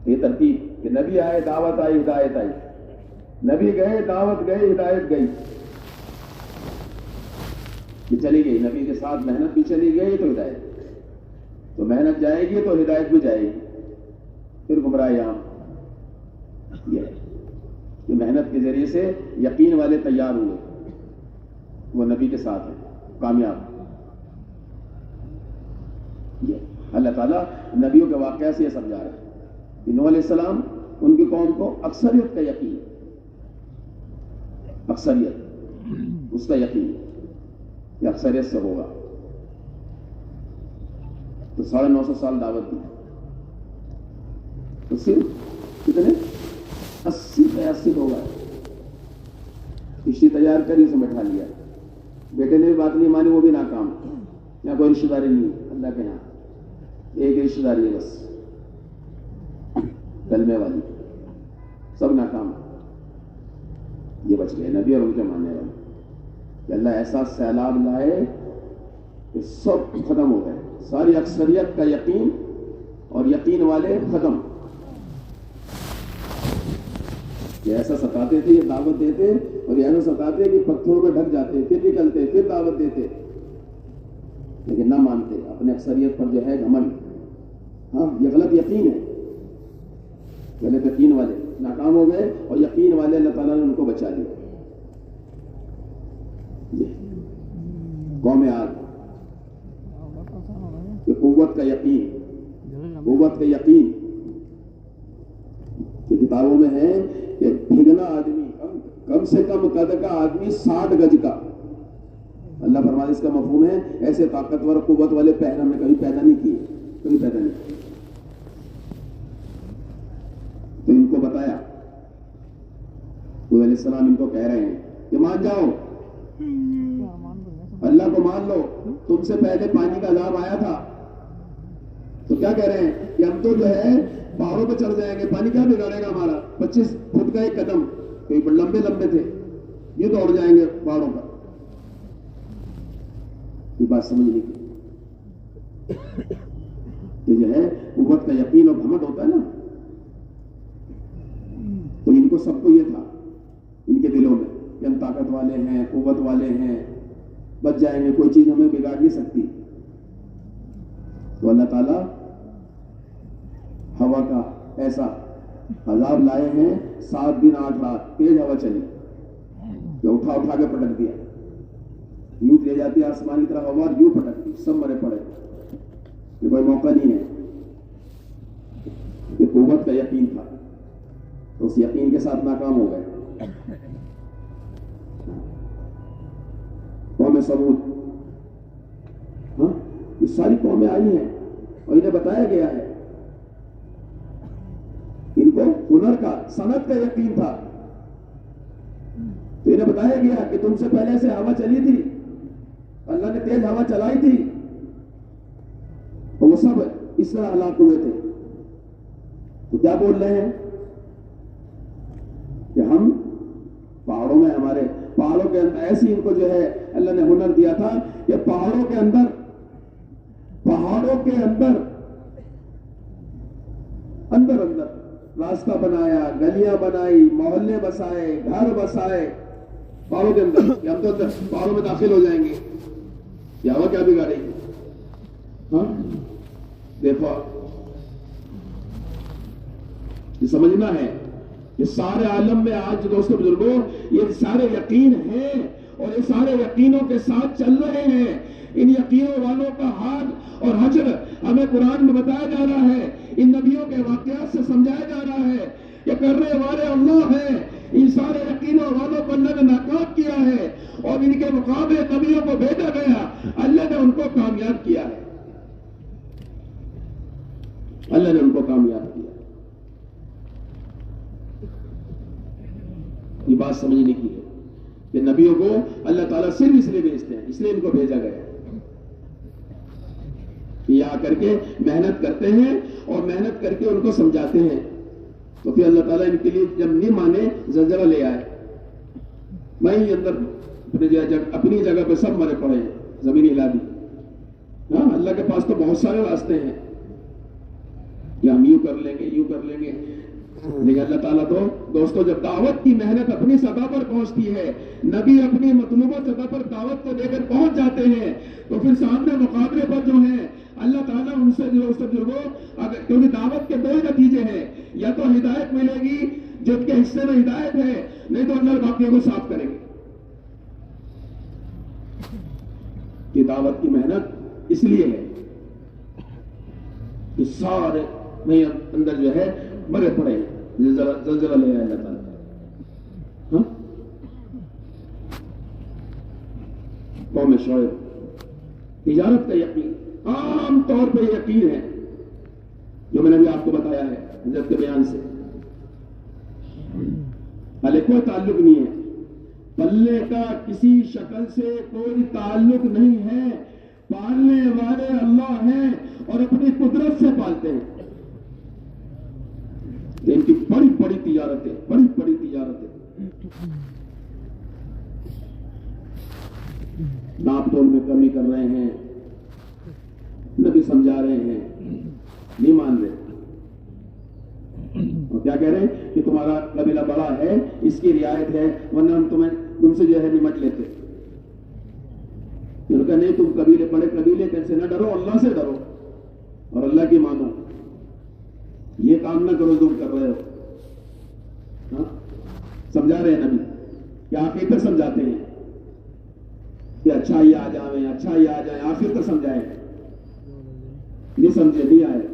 یہ ترتیب کہ نبی آئے دعوت آئی ہدایت آئی، نبی گئے دعوت گئی ہدایت گئی، یہ چلی گئی، نبی کے ساتھ محنت بھی چلی گئی تو ہدایت، تو محنت جائے گی تو ہدایت بھی جائے گی، پھر گمراہ یہاں۔ یہ کہ محنت کے ذریعے سے یقین والے تیار ہوئے، وہ نبی کے ساتھ ہیں، کامیاب۔ یہ اللہ تعالیٰ نبیوں کے واقعہ سے یہ سمجھا رہا ہے کہ نوح علیہ السلام ان کی قوم کو اکثریت کا یقین، اکثریت اس کا یقین یہ اکثریت سے ہوگا. تو 950 سال دعوت دی تو صرف کتنے 80-85 لوگ آئے. کشتی تیار کری اسے بٹھا لیا. بیٹے نے بھی بات نہیں مانی, وہ بھی ناکام. یہاں کوئی رشتے داری نہیں ہے اللہ کے یہاں, ایک رشتے داری ہے بس کلمے والی, سب ناکام. یہ بچ گئے نبی اور ان کے ماننے والے کہ اللہ ایسا سیلاب لائے کہ سب ختم ہو گئے. ساری اکثریت کا یقین اور یقین والے ختم. یہ ایسا ستاتے تھے, یہ دعوت دیتے اور یہ ایسا ستاتے کہ پتھروں میں ڈھک جاتے, پھر نکلتے, پھر دعوت دیتے, لیکن نہ مانتے. اپنے اکثریت پر جو ہے گھمنڈ. ہاں یہ غلط یقین ہے. غلط یقین والے ناکام ہو گئے اور یقین والے اللہ تعالیٰ نے ان کو بچا لیا. قوم عاد کہ قوت کا یقین, قوت کا یقین کہ کتابوں میں ہے کہ بھگنا آدمی کم سے کم قد کا آدمی 60 گج کا. اللہ فرماتے اس کا مفہوم ہے ایسے طاقتور قوت والے پہر ہم نے کبھی پیدا نہیں کیے, کبھی پیدا نہیں کیے. تو ان کو بتایا, خدا علیہ السلام ان کو کہہ رہے ہیں کہ مان جاؤ, اللہ کو مان لو. تم سے پہلے پانی کا عذاب آیا تھا تو کیا کہہ رہے ہیں کہ ہم تو جو ہے پہاڑوں پہ چڑھ جائیں گے, پانی کیا بگاڑے گا ہمارا. 25 فٹ کا ایک قدم, کئی لمبے لمبے تھے, یہ دوڑ جائیں گے پہاڑوں پر. یہ بات سمجھ نہیں کی کہ جو ہے قوت کا یقین اور گھمنڈ ہوتا ہے نا, تو ان کو سب کو یہ تھا ان کے دلوں میں کہ ہم طاقت والے ہیں, قوت والے ہیں, بچ جائیں گے, کوئی چیز ہمیں بگاڑ نہیں سکتی. تو اللہ تعالیٰ ہوا کا ایسا عذاب لائے ہیں, 7 دن 8 رات تیز ہوا چلی کہ اٹھا اٹھا کے پٹک دیا. یوں لے جاتی آسمانی طرف ہوا, یوں پٹکتی, سب مرے پڑے. یہ کوئی موقع نہیں ہے. یہ قوت کا یقین تھا تو اس یقین کے ساتھ ناکام ہو گئے. قوم سمود, ہاں یہ ساری قومیں آئی ہیں اور انہیں بتایا گیا ہے, ان کو ہنر کا, صنعت کا یقین تھا. تو انہیں بتایا گیا کہ تم سے پہلے سے ہوا چلی تھی, اللہ نے تیز ہوا چلائی تھی, اور وہ سب اس طرح ہلاک ہوئے تھے. تو کیا بول رہے ہیں کہ ہم پہاڑوں میں, ہمارے پہاڑوں کے اندر ایسی ان کو جو ہے اللہ نے ہنر دیا تھا کہ پہاڑوں کے اندر اندر راستہ بنایا, گلیاں بنائی, محلے بسائے, گھر بسائے پہاڑوں کے اندر. ہم تو پہاڑوں میں داخل ہو جائیں گے, یہ ہوا کیا بگاڑے گی. ہاں دیکھو یہ سمجھنا ہے کہ سارے عالم میں آج دوستوں بزرگوں یہ سارے یقین ہیں اور یہ سارے یقینوں کے ساتھ چل رہے ہیں. ان یقینوں والوں کا ہاتھ اور حجر ہمیں قرآن میں بتایا جا رہا ہے, ان نبیوں کے واقعات سے سمجھایا جا رہا ہے کہ کرنے والے اللہ ہیں. ان سارے یقینوں والوں کو اللہ نے ناکام کیا ہے اور ان کے مقابلے نبیوں کو بھیجا گیا, اللہ نے ان کو کامیاب کیا ہے. اللہ نے ان کو کامیاب کیا. یہ بات سمجھنے کی ہے کہ نبیوں کو اللہ تعالیٰ صرف اس لیے بھیجتے ہیں, اس لیے ان کو بھیجا گیا کہ یہ آ کر کے محنت کرتے ہیں اور محنت کر کے ان کو سمجھاتے ہیں. تو پھر اللہ تعالیٰ ان کے لیے جب نہیں مانے زلزلہ لے آئے. وہیں اندر اپنی جگہ پہ سب مرے پڑے ہیں, زمین ہلا دی. ہاں اللہ کے پاس تو بہت سارے راستے ہیں کہ ہم یوں کر لیں گے, یوں کر لیں گے, لیکن اللہ تعالیٰ تو دوستوں جب دعوت کی محنت اپنی سطح پر پہنچتی ہے, نبی اپنی مطلوبہ سطح پر دعوت کو دے کر پہنچ جاتے ہیں, تو پھر سامنے مقابلے پر جو ہیں اللہ تعالیٰ ان سے کیونکہ دعوت کے 2 نتیجے ہیں, یا تو ہدایت ملے گی جن کے حصے میں ہدایت ہے, نہیں تو اللہ باقیوں کو صاف کریں گے. یہ دعوت کی محنت اس لیے ہے کہ سارے نہیں اندر جو ہے مرے پڑے ہیں, زلزلہ لے آئے اللہ تعالیٰ. قوم شعیب. تجارت کا یقین عام طور پہ یقین ہے جو میں نے ابھی آپ کو بتایا ہے حضرت کے بیان سے. حالانکہ کوئی تعلق نہیں ہے, پلے کا کسی شکل سے کوئی تعلق نہیں ہے. پالنے والے اللہ ہیں اور اپنی قدرت سے پالتے ہیں. ان کی بڑی بڑی تجارتیں, بڑی بڑی تجارتیں. ناپ تول میں کمی کر رہے ہیں, نبی سمجھا رہے ہیں, نہیں مان رہے. اور کیا کہہ رہے ہیں کہ تمہارا قبیلہ بڑا ہے, اس کی رعایت ہے, ورنہ ہم تم سے جو ہے نمٹ لیتے. انہوں نے کہا نہیں, تم قبیلے بڑے قبیلے کیسے نہ ڈرو, اللہ سے ڈرو اور اللہ کی مانو. یہ کام نہ کرو تم کر رہے ہو. ہاں سمجھا رہے ہیں نبی, کیا آخر تک سمجھاتے ہیں کہ اچھا یہ آ جائیں, اچھا یہ آ جائیں, آخر تک سمجھائیں. نہیں سمجھے, نہیں آئے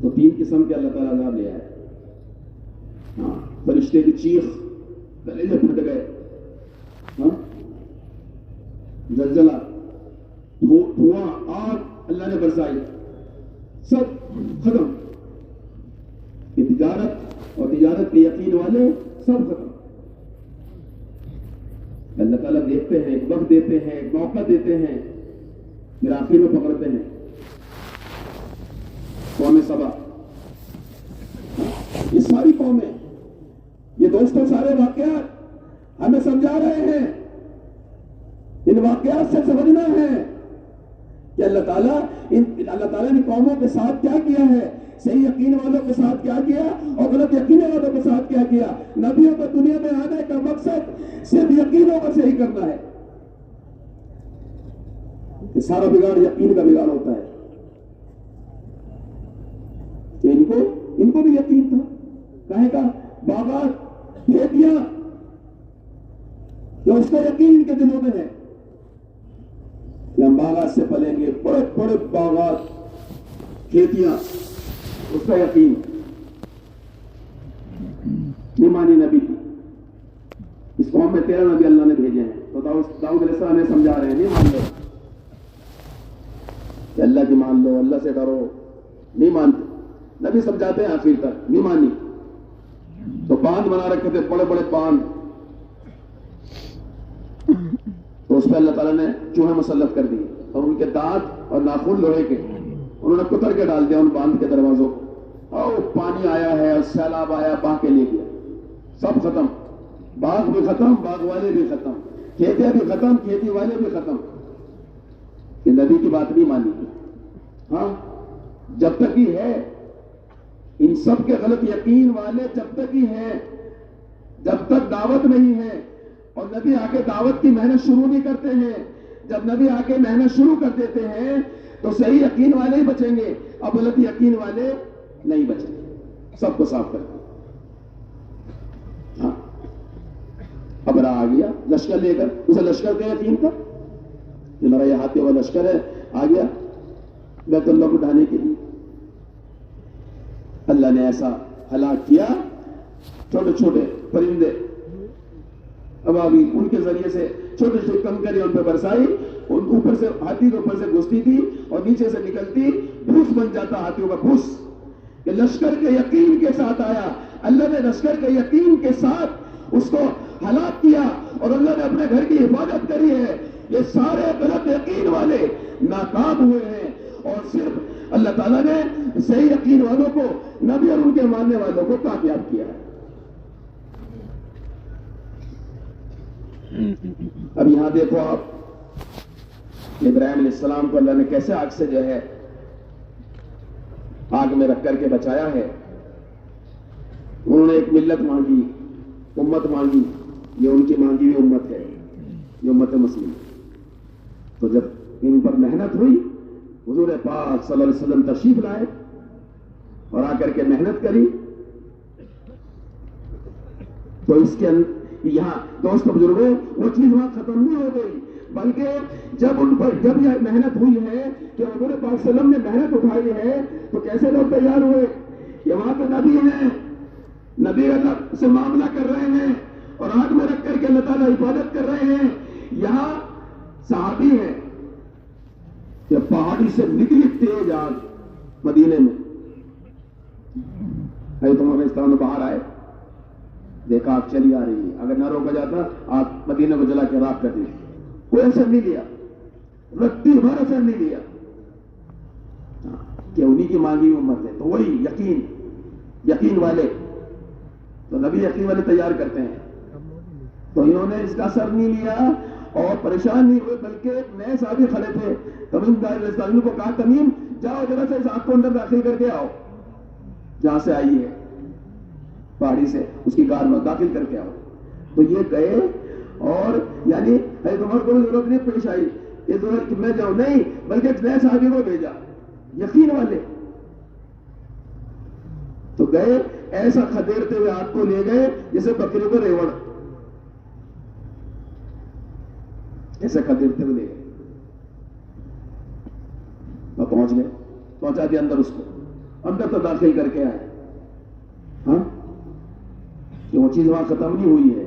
تو 3 قسم کے اللہ تعالیٰ عذاب لے آئے. ہاں فرشتے کی چیخ, کلیجے پھٹ گئے, ہاں زلزلہ, دھواں, آگ اللہ نے برسائی, سب ختم. یہ تجارت اور تجارت کے یقین والے سب ختم. اللہ تعالیٰ دیکھتے ہیں, ایک وقت دیتے ہیں, ایک موقع دیتے ہیں, پھر آخر میں پکڑتے ہیں. قوم سبا, یہ ساری قومیں, یہ دوستوں سارے واقعات ہمیں سمجھا رہے ہیں. ان واقعات سے سمجھنا ہے کہ اللہ تعالیٰ نے قوموں کے ساتھ کیا کیا ہے, صحیح یقین والوں کے ساتھ کیا کیا اور غلط یقین والوں کے ساتھ کیا کیا. نبیوں کو دنیا میں آنے کا مقصد صرف یقینوں کو صحیح کرنا ہے. یہ سارا بگاڑ یقین کا بگاڑ ہوتا ہے. کہ ان کو بھی یقین تھا, کہے کا باغات, کھیتیاں, کہ اس کا یقین ان کے دلوں میں ہے کہ ہم باغات سے پلیں گے, بڑے بڑے باغات, کھیتیاں, اس کا یقین. نہیں مانی نبی کی. اس قوم میں 13 نبی اللہ نے بھیجے ہیں, تو داؤد علیہ السلام نے سمجھا رہے ہیں نہیں مان لو, کہ اللہ کی مان لو, اللہ سے ڈرو. نہیں مانتے, نبی سمجھاتے ہیں آخر تک, نہیں مانی. تو باندھ بنا رکھے تھے, بڑے بڑے باندھ, تو اس پہ اللہ تعالیٰ نے چوہے مسلط کر دیے اور ان کے دانت اور ناخن لوہے کے انہوں نے کتر کے ڈال دیا ان باندھ کے دروازوں کو. اور پانی آیا ہے, سیلاب آیا, بہا کے لے گیا, سب ختم. باغ بھی ختم, باغ والے بھی ختم, کھیتیں بھی ختم, کھیتی والے بھی ختم. کہ نبی کی بات نہیں مانی. ہاں جب تک ہی ہے, ان سب کے غلط یقین والے جب تک ہی ہیں, جب تک دعوت نہیں ہے اور نبی آ کے دعوت کی محنت شروع نہیں کرتے ہیں. جب نبی آ کے محنت شروع کر دیتے ہیں تو صحیح یقین والے ہی بچیں گے, اب غلط یقین والے نہیں بچیں گے. سب کو صاف کر دیں. ہاں ابرا آ گیا لشکر لے کر, اسے لشکر دے یقین کا, جو میرا یہ ہاتھی والا لشکر ہے, آ گیا بیت اللہ کو ڈھانے کے لیے. اللہ نے ایسا ہلاک کیا, چھوٹے چھوٹے پرندے ابابیل, ان کے ذریعے سے چھوٹے چھوٹے کنکریاں ان پہ برسائی, اوپر سے ہاتھی کے اوپر سے گھستی تھی اور نیچے سے نکلتی, بھوس بن جاتا ہاتھیوں کا بھوس. کہ لشکر کے یقین کے ساتھ آیا, اللہ نے لشکر کے یقین کے ساتھ اس کو ہلاک کیا اور اللہ نے اپنے گھر کی حفاظت کری ہے. یہ سارے غلط یقین والے ناکام ہوئے ہیں اور صرف اللہ تعالیٰ نے صحیح یقین والوں کو, نبی اور ان کے ماننے والوں کو کامیاب کیا ہے. اب یہاں دیکھو آپ, ابراہیم علیہ السلام کو اللہ نے کیسے آگ سے جو ہے آگ میں رکھ کر کے بچایا ہے. انہوں نے ایک ملت مانگی, امت مانگی, یہ ان کی مانگی ہوئی امت ہے, یہ امت مسلم. تو جب ان پر محنت ہوئی, حضور پاک صلی اللہ علیہ وسلم تشریف لائے اور آ کر کے محنت کری, تو اس کے یہاں دوست بزرگوں وہ چیز وہاں ختم نہیں ہو گئی, بلکہ جب یہ محنت ہوئی ہے کہ حضور پاک صلی اللہ علیہ وسلم نے محنت اٹھائی ہے, تو کیسے لوگ تیار ہوئے کہ وہاں پہ نبی ہیں, نبی اللہ سے معاملہ کر رہے ہیں اور آگ میں رکھ کر کے اللہ تعالیٰ حفاظت کر رہے ہیں. یہاں صحابی ہیں کہ پہاڑی سے نکلی تیز آگ مدینے میں، حضرت عمر رضی اللہ عنہ باہر آئے، دیکھا آگ چلی آ رہی ہے، اگر نہ روکا جاتا آگ مدینے کو جلا کے راکھ کر دی، کوئی اثر نہیں لیا، رتی بھر اثر نہیں لیا کہ انہی کی مانگی امت ہے۔ تو وہی یقین والے، تو نبی یقین والے تیار کرتے ہیں، تو انہوں نے اس کا اثر نہیں لیا اور پریشان نہیں ہوئے، بلکہ ایک نئے صحابی کھڑے تھے، تمیم دار رضی اللہ عنہ کو کہا تمیم جاؤ ذرا سے اس آگ کو اندر داخل کر کے آؤ، جہاں سے آئی ہے پہاڑی سے اس کی کار میں داخل کر کے آؤ۔ تو یہ گئے اور یعنی حضرت عمر کو ضرورت نہیں پیش آئی یہ ضرورت کہ میں جاؤں، نہیں، بلکہ ایک نئے صحابی کو بھیجا، یقین والے، تو گئے ایسا کھدیرتے ہوئے آگ کو لے گئے جیسے بکرے کو ریوڑ، ایسے کھدیرتے ہوئے لے گئے، وہ پہنچ گئے، پہنچا دیا اندر، اس کو اندر تو داخل کر کے آئے، ہاں کہ وہ چیز وہاں ختم نہیں ہوئی ہے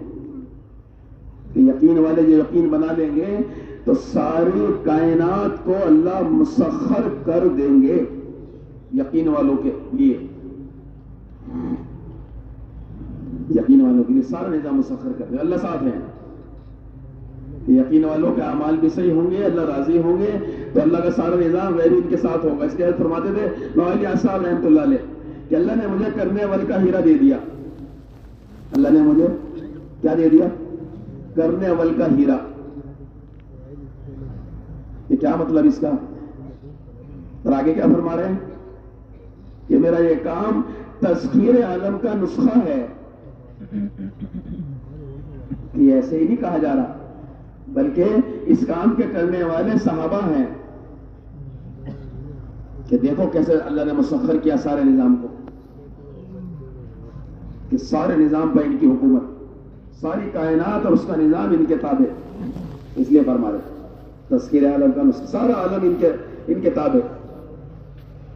کہ یقین والے جو یقین بنا لیں گے تو ساری کائنات کو اللہ مسخر کر دیں گے یقین والوں کے لیے، یقین والوں کے لیے سارا نظام مسخر کر دیں، اللہ ساتھ ہیں کہ یقین والوں کے اعمال بھی صحیح ہوں گے، اللہ راضی ہوں گے، تو اللہ کا سارا نظام وہ بھی ان کے ساتھ ہوگا۔ اس کے بعد فرماتے تھے مولانا صاحب رحمۃ اللہ علیہ کہ اللہ نے مجھے کرنے والے کا ہیرا دے دیا، اللہ نے مجھے کیا دے دیا؟ کرنے اول کا ہیرا۔ یہ کیا مطلب اس کا؟ اور آگے کیا فرما رہے ہیں کہ میرا یہ کام تسخیر عالم کا نسخہ ہے، کہ ایسے ہی نہیں کہا جا رہا بلکہ اس کام کے کرنے والے صحابہ ہیں کہ دیکھو کیسے اللہ نے مسخر کیا سارے نظام کو، کہ سارے نظام پر ان کی حکومت، ساری کائنات اور اس کا نظام ان کے تابع، اس لیے فرما رہے تذکیر عالم کا نسخہ، سارا عالم ان کے تابع،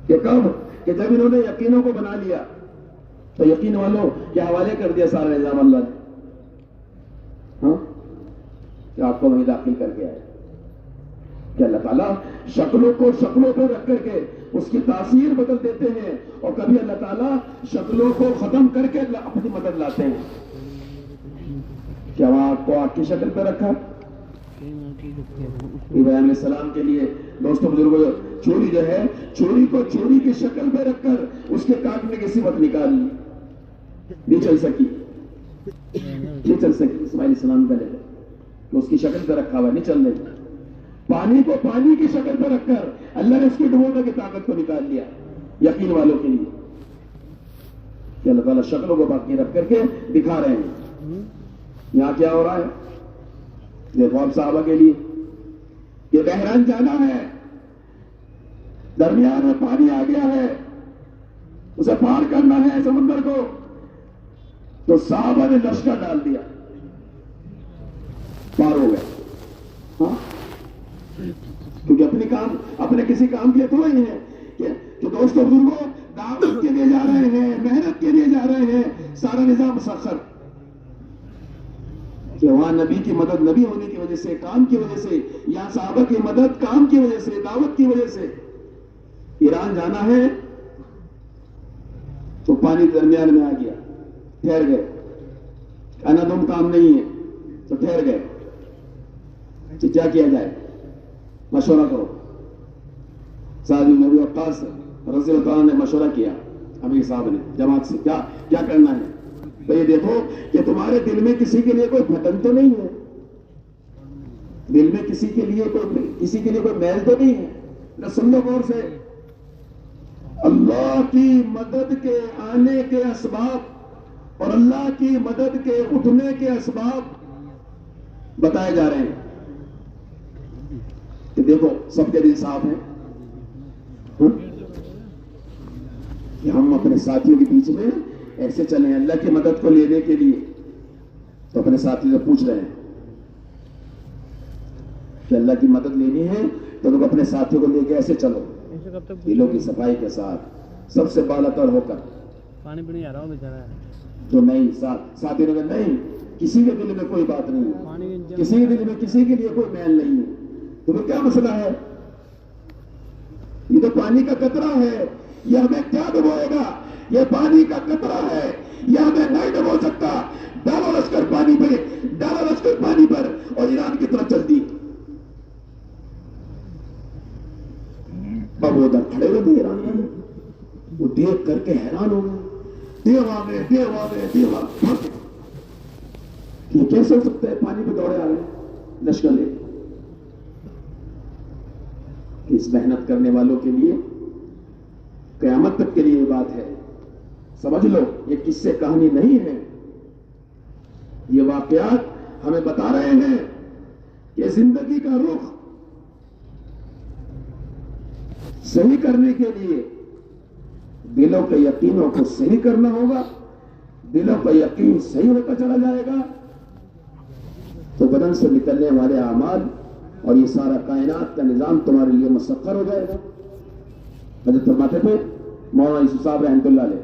کہ کب؟ کہ جب انہوں نے یقینوں کو بنا لیا تو یقین والوں کے حوالے کر دیا سارا نظام اللہ نے، ہاں کہ آپ کو وہیں داخل کر کے آئے کہ اللہ تعالیٰ شکلوں پہ رکھ کر کے اس کی تاثیر بدل دیتے ہیں، اور کبھی اللہ تعالیٰ شکلوں کو ختم کر کے اپنی مدد لاتے ہیں۔ کیا وہاں آپ کو آگ کی شکل پہ رکھا؟ ابراہیم علیہ السلام کے لیے دوستوں بزرگوں چوری جو ہے، چوری کو چوری کی شکل پہ رکھ کر اس کے کاٹنے کی صفت نکال لی، نہیں چل سکی اسماعیل علیہ السلام کا لے کہ اس کی شکل پہ رکھا ہوا نہیں چل رہی، پانی کو پانی کی شکل پہ رکھ کر اللہ نے اس کی ڈبونے کی طاقت کو نکال لیا یقین والوں کے لیے، کہ اللہ تعالیٰ شکلوں کو باقی رکھ کر کے دکھا رہے ہیں۔ یہاں کیا ہو رہا ہے دیکھو اب صحابہ کے لیے کہ بحران جانا ہے، درمیان میں پانی آ گیا ہے، اسے پار کرنا ہے سمندر کو، تو صحابہ نے لشکر ڈال دیا، پار ہو گئے، ہاں کیونکہ اپنے کسی کام کے لیے تو ہی ہے کہ دوستوں بزرگوں دعوت کے لیے جا رہے ہیں، محنت کے لیے جا رہے ہیں، سارا نظام مسخر، کہ وہاں نبی کی مدد نبی ہونے کی وجہ سے، کام کی وجہ سے، یہاں صحابہ کی مدد کام کی وجہ سے، دعوت کی وجہ سے۔ ایران جانا ہے تو پانی درمیان میں آ گیا، ٹھہر گئے، انادم کام نہیں ہے تو ٹھہر گئے، تو کیا کیا جائے؟ مشورہ کرو۔ سعد بن ابی وقاص رضی اللہ عنہ نے مشورہ کیا امیر صاحب نے جماعت سے، کیا کرنا ہے؟ تو یہ دیکھو کہ تمہارے دل میں کسی کے لیے کوئی پھٹن تو نہیں ہے، دل میں کسی کے لیے کوئی میل تو نہیں ہے نہ، سن لو غور سے، اللہ کی مدد کے آنے کے اسباب اور اللہ کی مدد کے اٹھنے کے اسباب بتائے جا رہے ہیں کہ دیکھو سب کے دل صاف ہیں کہ ہم اپنے ساتھیوں کے بیچ میں ایسے چلیں اللہ کی مدد کو لینے کے لیے، تو اپنے ساتھی سے پوچھ رہے ہیں کہ اللہ کی مدد لینی ہے تو لوگ اپنے ساتھیوں کو لے کے ایسے چلو، دلوں کی صفائی کے ساتھ، سب سے بالا تر ہو کر، پانی پینے جا رہا ہوں بیچارہ، تو نہیں ساتھی نے کہا نہیں کسی کے دل میں کوئی بات نہیں ہے، کسی کے دل میں کسی کے لیے کوئی میل نہیں ہے، تو پھر کیا مسئلہ ہے؟ یہ تو پانی کا قطرہ ہے، یہ ہمیں کیا ڈبوئے گا؟ یہ پانی کا قطرہ ہے، یہ ہمیں نہیں ڈبو سکتا۔ ڈالو لشکر پانی پہ، ڈالو لشکر پانی پر، اور ایران کی طرف چل دی۔ اب وہ ادھر کھڑے ہوئے تھے ایران میں، وہ دیکھ کر کے حیران ہو گئے، دیو آ گئے، دیو آ گئے، دیو آ گئے۔ یہ کیسے ہو سکتا ہے؟ پانی پہ دوڑے آ گئے لشکر لے۔ اس محنت کرنے والوں کے لیے قیامت تک کے لیے یہ بات ہے، سمجھ لو، یہ کس سے کہانی نہیں ہے، یہ واقعات ہمیں بتا رہے ہیں کہ زندگی کا رخ صحیح کرنے کے لیے دلوں کے یقینوں کو صحیح کرنا ہوگا۔ دلوں کا یقین صحیح ہوتا چلا جائے گا تو بدن سے نکلنے والے اعمال اور یہ سارا کائنات کا نظام تمہارے لیے مسخر ہو جائے گا۔ حضرت فرماتے تھے مولانا یوسف صاحب رحمۃ اللہ علیہ،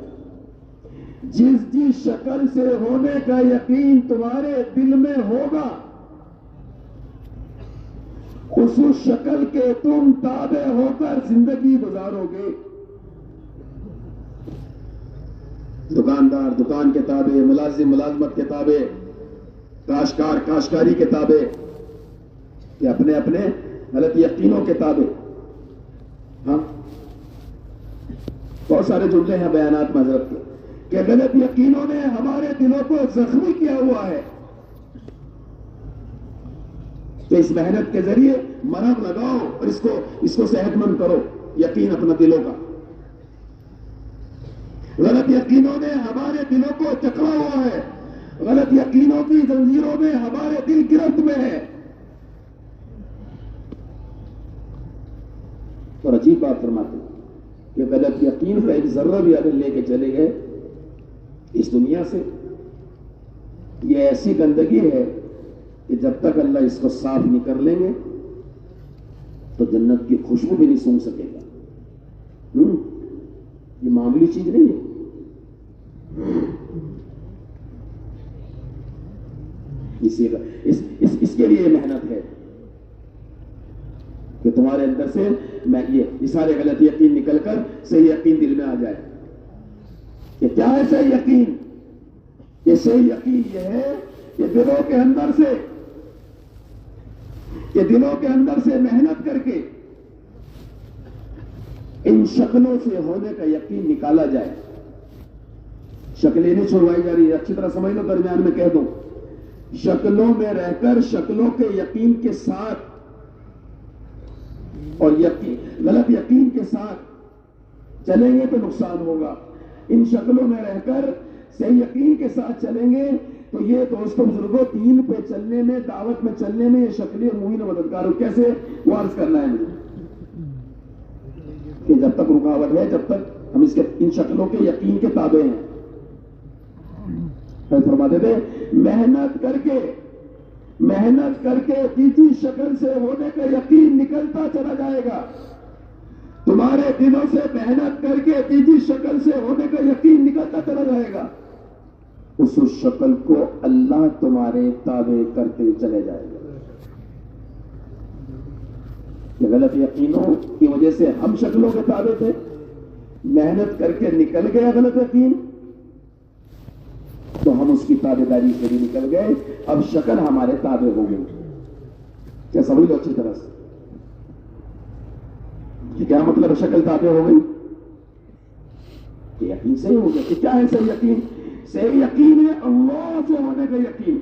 جس شکل سے ہونے کا یقین تمہارے دل میں ہوگا اس شکل کے تم تابع ہو کر زندگی گزارو گے۔ دکاندار دکان کے تابع، ملازم ملازمت کے تابع، کاشتکار کاشتکاری کے تابع، کہ اپنے اپنے غلط یقینوں کے تابع۔ ہاں بہت سارے جملے ہیں بیانات میں حضرت کے کہ غلط یقینوں نے ہمارے دلوں کو زخمی کیا ہوا ہے، تو اس محنت کے ذریعے مرہم لگاؤ اور اس کو صحت مند کرو، یقین اپنا دلوں کا۔ غلط یقینوں نے ہمارے دلوں کو جکڑا ہوا ہے، غلط یقینوں کی زنجیروں میں ہمارے دل گرفت میں ہے۔ اور عجیب بات فرماتے ہیں کہ غلط یقین کا ایک ذرہ بھی اگر لے کے چلے گئے اس دنیا سے، یہ ایسی گندگی ہے کہ جب تک اللہ اس کو صاف نہیں کر لیں گے تو جنت کی خوشبو بھی نہیں سونگھ سکے گا۔ یہ معمولی چیز نہیں ہے۔ اس کے لیے محنت ہے کہ تمہارے اندر سے یہ سارے غلط یقین نکل کر صحیح یقین دل میں آ جائے۔ کہ کیا ہے صحیح یقین؟ یہ صحیح یقین یہ ہے کہ دلوں کے اندر سے محنت کر کے ان شکلوں سے ہونے کا یقین نکالا جائے۔ شکلیں نہیں چھوڑوائی جا رہی ہے، اچھی طرح سمجھ لو، درمیان میں کہہ دوں، شکلوں میں رہ کر شکلوں کے یقین کے ساتھ اور غلط یقین کے ساتھ چلیں گے تو نقصان ہوگا۔ ان شکلوں میں رہ کر صحیح یقین کے ساتھ چلیں گے تو یہ دوستوں بزرگوں دین پہ چلنے میں، دعوت میں چلنے میں یہ شکلیں معین و مددگار ہو۔ کیسے وہ عرض کرنا ہے مجھے کہ جب تک رکاوٹ ہے، جب تک ہم ان شکلوں کے یقین کے تابع ہیں، فرماتے تھے محنت کر کے تیسری شکل سے ہونے کا یقین نکلتا چلا جائے گا۔ تمہارے دلوں سے محنت کر کے تیسری شکل سے ہونے کا یقین نکلتا چلا جائے گا، اس شکل کو اللہ تمہارے تابع کرتے چلے جائے گا۔ کہ غلط یقینوں کی وجہ سے ہم شکلوں کے تابع تھے، محنت کر کے نکل گیا غلط یقین تو ہم اس کی تابع داری سے بھی نکل گئے، اب شکل ہمارے تابع ہو گئی۔ کیا سمجھ لو اچھی طرح سے کہ کیا مطلب شکل تابع ہو گئی؟ کہ یقین صحیح ہو گیا۔ کہ کیا ہے صحیح یقین؟ صحیح یقین ہے اللہ سے ہونے کا یقین۔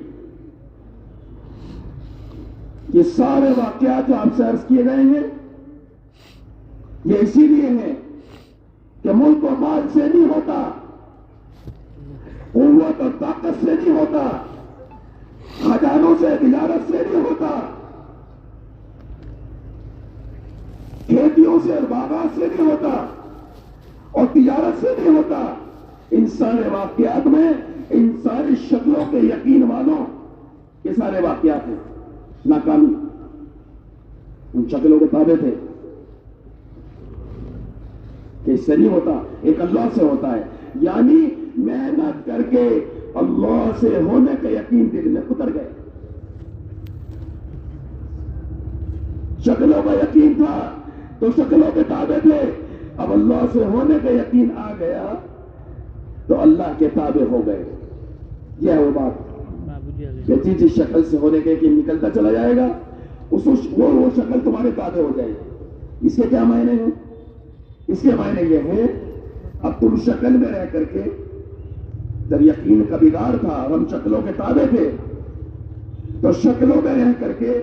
یہ سارے واقعات جو آپ سے عرض کیے گئے ہیں یہ اسی لیے ہے کہ ملک و مال سے نہیں ہوتا، قوت اور طاقت سے نہیں ہوتا، خزانوں سے تجارت سے نہیں ہوتا، کھیتیوں سے اور باغات سے نہیں ہوتا اور تجارت سے نہیں ہوتا۔ ان سارے واقعات میں ان ساری شکلوں کے یقین والوں یہ سارے واقعات ہیں ناکامی ان شکلوں کے تابع تھے کہ اس سے نہیں ہوتا، ایک اللہ سے ہوتا ہے۔ یعنی محنت کر کے اللہ سے ہونے کا یقین دل میں اتر گیا. شکلوں کا یقین تھا تو شکلوں کے تابع تھے، اب اللہ سے ہونے کا یقین آ گیا تو اللہ کے تابع ہو گئے. یہ ہے وہ بات کہ جس شکل سے ہونے کا یقین نکلتا چلا جائے گا وہ شکل تمہارے تابع ہو جائے گی. اس کے کیا معنی ہیں؟ اس کے معنی یہ ہے اب تم شکل میں رہ کر کے، جب یقین کا بگاڑ تھا اور ہم شکلوں کے تابع تھے تو شکلوں میں رہ کر کے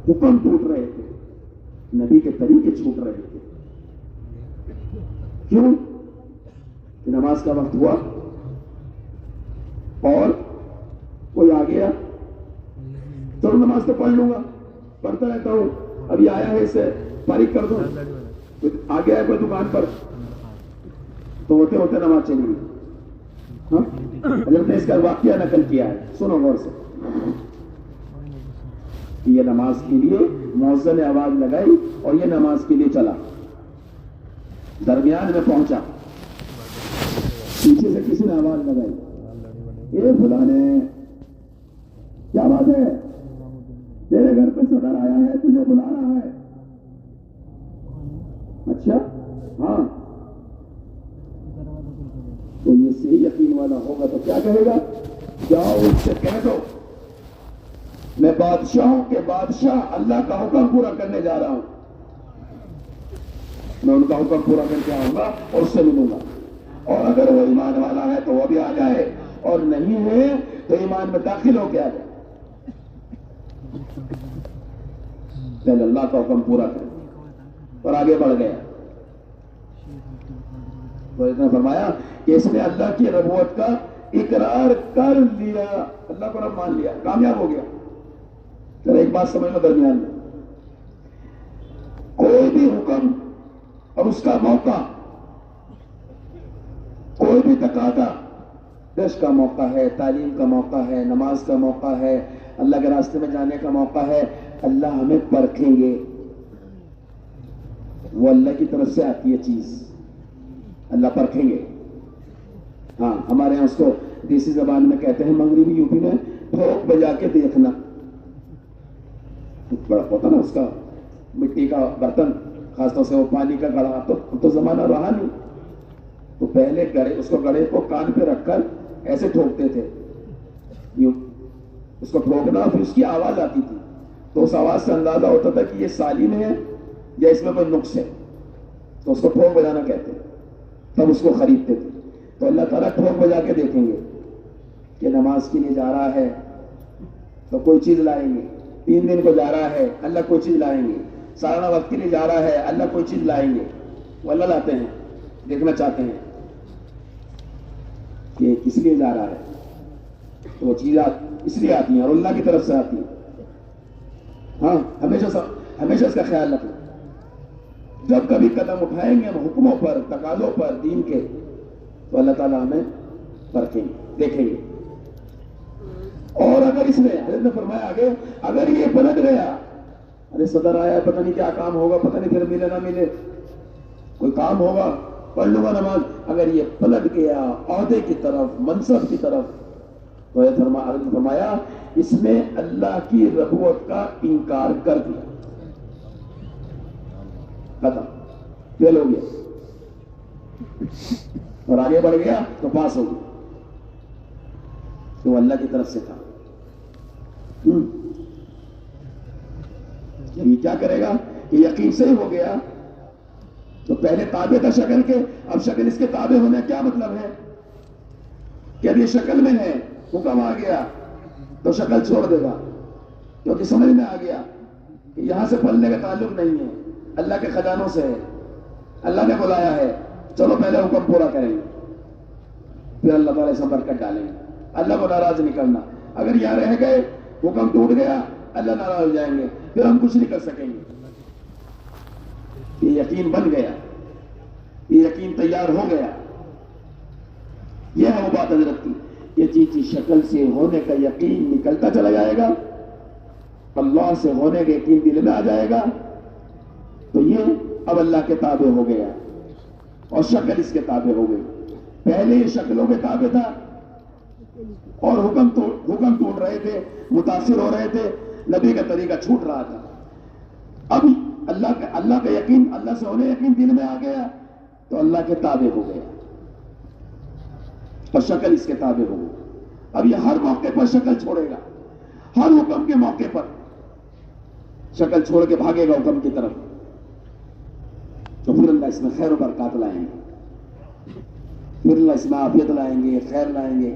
حکم ٹوٹ رہے تھے، نبی کے طریقے چھوٹ رہے تھے. کیوں؟ کہ نماز کا وقت ہوا اور کوئی آ گیا، چلو نماز تو پڑھ لوں گا، پڑھتا رہتا ہوں، ابھی آیا ہے اسے فارغ کر دو. آ گیا ہے کوئی دکان پر تو ہوتے ہوتے نماز چلی گئی. ہاں حضرت نے اس کا واقعہ نقل کیا ہے، سنو غور سے. یہ نماز کے لیے مؤذن نے آواز لگائی اور یہ نماز کے لیے چلا، درمیان میں پہنچا، پیچھے سے کسی نے آواز لگائی، اے فلانے کیا بات ہے، تیرے گھر پہ صدر آیا ہے، تجھے بلا رہا ہے. اچھا ہاں، تو یہ صحیح یقین والا ہوگا تو کیا کہے گا؟ جاؤ اس سے کہہ دو میں بادشاہوں کے بادشاہ اللہ کا حکم پورا کرنے جا رہا ہوں، میں ان کا حکم پورا کر کے آؤں گا اور اس سے ملوں گا. اور اگر وہ ایمان والا ہے تو وہ بھی آ جائے، اور نہیں ہے تو ایمان میں داخل ہو کے آ جائے. پہلے اللہ کا حکم پورا کرے اور آگے بڑھ گیا. تو اس نے فرمایا کہ اس نے اللہ کی ربوت کا اقرار کر لیا، اللہ کو رب مان لیا، کامیاب ہو گیا. چلو ایک بات سمجھ لو، درمیان میں کوئی بھی حکم اور اس کا موقع، کوئی بھی تقاضا، دش کا موقع ہے، تعلیم کا موقع ہے، نماز کا موقع ہے، اللہ کے راستے میں جانے کا موقع ہے، اللہ ہمیں پرکھیں گے. وہ اللہ کی طرف سے آتی ہے چیز، اللہ پرکھیں گے. ہاں ہمارے یہاں اس کو دیسی زبان میں کہتے ہیں، مغربی یوپی میں ٹھوک بجا کے دیکھنا. بڑا ہوتا نا اس کا مٹی کا برتن، خاص طور سے وہ پانی کا گڑھا، تو زمانہ رہا نہیں، تو پہلے گڑھے، اس کو گڑھے کو کان پہ رکھ کر ایسے ٹھوکتے تھے، یوں اس کو ٹھوکنا، پھر اس کی آواز آتی تھی، تو اس آواز سے اندازہ ہوتا تھا کہ یہ سالم ہے یا اس میں کوئی نقص ہے، تو اس کو ٹھوک بجانا کہتے ہیں. تب اس کو خریدتے تھے. تو اللہ تعالیٰ ٹھوک بجا کے دیکھیں گے کہ نماز کے لیے جا رہا ہے تو کوئی چیز لائیں گے، 3 دن کو جا رہا ہے اللہ کوئی چیز لائیں گے، سالانہ وقت کے لیے جا رہا ہے اللہ کوئی چیز لائیں گے. وہ اللہ لاتے ہیں، دیکھنا چاہتے ہیں کہ کس لیے جا رہا ہے، تو وہ چیز اس لیے آتی ہیں اور اللہ کی طرف سے آتی ہیں. ہاں ہمیشہ اس کا خیال رکھنا. جب کبھی قدم اٹھائیں گے ہم حکموں پر، تقاضوں پر، دین کے، تو اللہ تعالیٰ ہمیں پرکھیں گے، دیکھیں گے. اور اگر اس میں حضرت نے فرمایا آگے، اگر یہ پلٹ گیا، ارے صدر آیا ہے، پتہ نہیں کیا کام ہوگا، پتہ نہیں پھر ملے نہ ملے، کوئی کام ہوگا، پڑھ لوں گا نماز، اگر یہ پلٹ گیا عہدے کی طرف، منصب کی طرف، تو حضرت نے فرمایا اس نے اللہ کی ربوت کا انکار کر دیا، ختم، فیل ہو گیا، اور آگے بڑھ گیا تو پاس ہو گیا، تو اللہ کی طرف سے تھا. جب یہ کیا کرے گا کہ یقین سے ہی ہو گیا، تو پہلے تابع تھا شکل کے، اب شکل اس کے تابع ہونے کیا مطلب ہے کہ اب یہ شکل میں ہے، حکم آ گیا تو شکل چھوڑ دے گا، کیونکہ سمجھ میں آ گیا کہ یہاں سے پلنے کا تعلق نہیں ہے، اللہ کے خزانوں سے ہے، اللہ نے بلایا ہے، چلو پہلے حکم پورا کریں گے، پھر اللہ تعالیٰ سے برکت ڈالیں گے. اللہ کو ناراض نہیں کرنا. اگر یہاں رہ گئے، حکم ٹوٹ گیا، اللہ ناراض ہو جائیں گے، پھر ہم کچھ نہیں کر سکیں گے. یہ یقین بن گیا، یہ یقین تیار ہو گیا. یہ ہے وہ بات حضرت کی، یہ چیز شکل سے ہونے کا یقین نکلتا چلا جائے گا، اللہ سے ہونے کا یقین دل میں آ جائے گا، تو یہ اب اللہ کے تابع ہو گیا اور شکل اس کے تابع ہو گئی. پہلے یہ شکلوں کے تابع تھا اور حکم ٹوٹ رہے تھے، متاثر ہو رہے تھے، نبی کا طریقہ چھوٹ رہا تھا. اب اللہ کا یقین، اللہ سے ہونے یقین دل میں آ گیا تو اللہ کے تابع ہو گیا اور شکل اس کے تابع ہو گئی. اب یہ ہر موقع پر شکل چھوڑے گا، ہر حکم کے موقع پر شکل چھوڑ کے بھاگے گا حکم کی طرف. تو پھر اللہ اس میں خیر و برکات لائیں گے، پھر اللہ اس میں عافیت لائیں گے، خیر لائیں گے.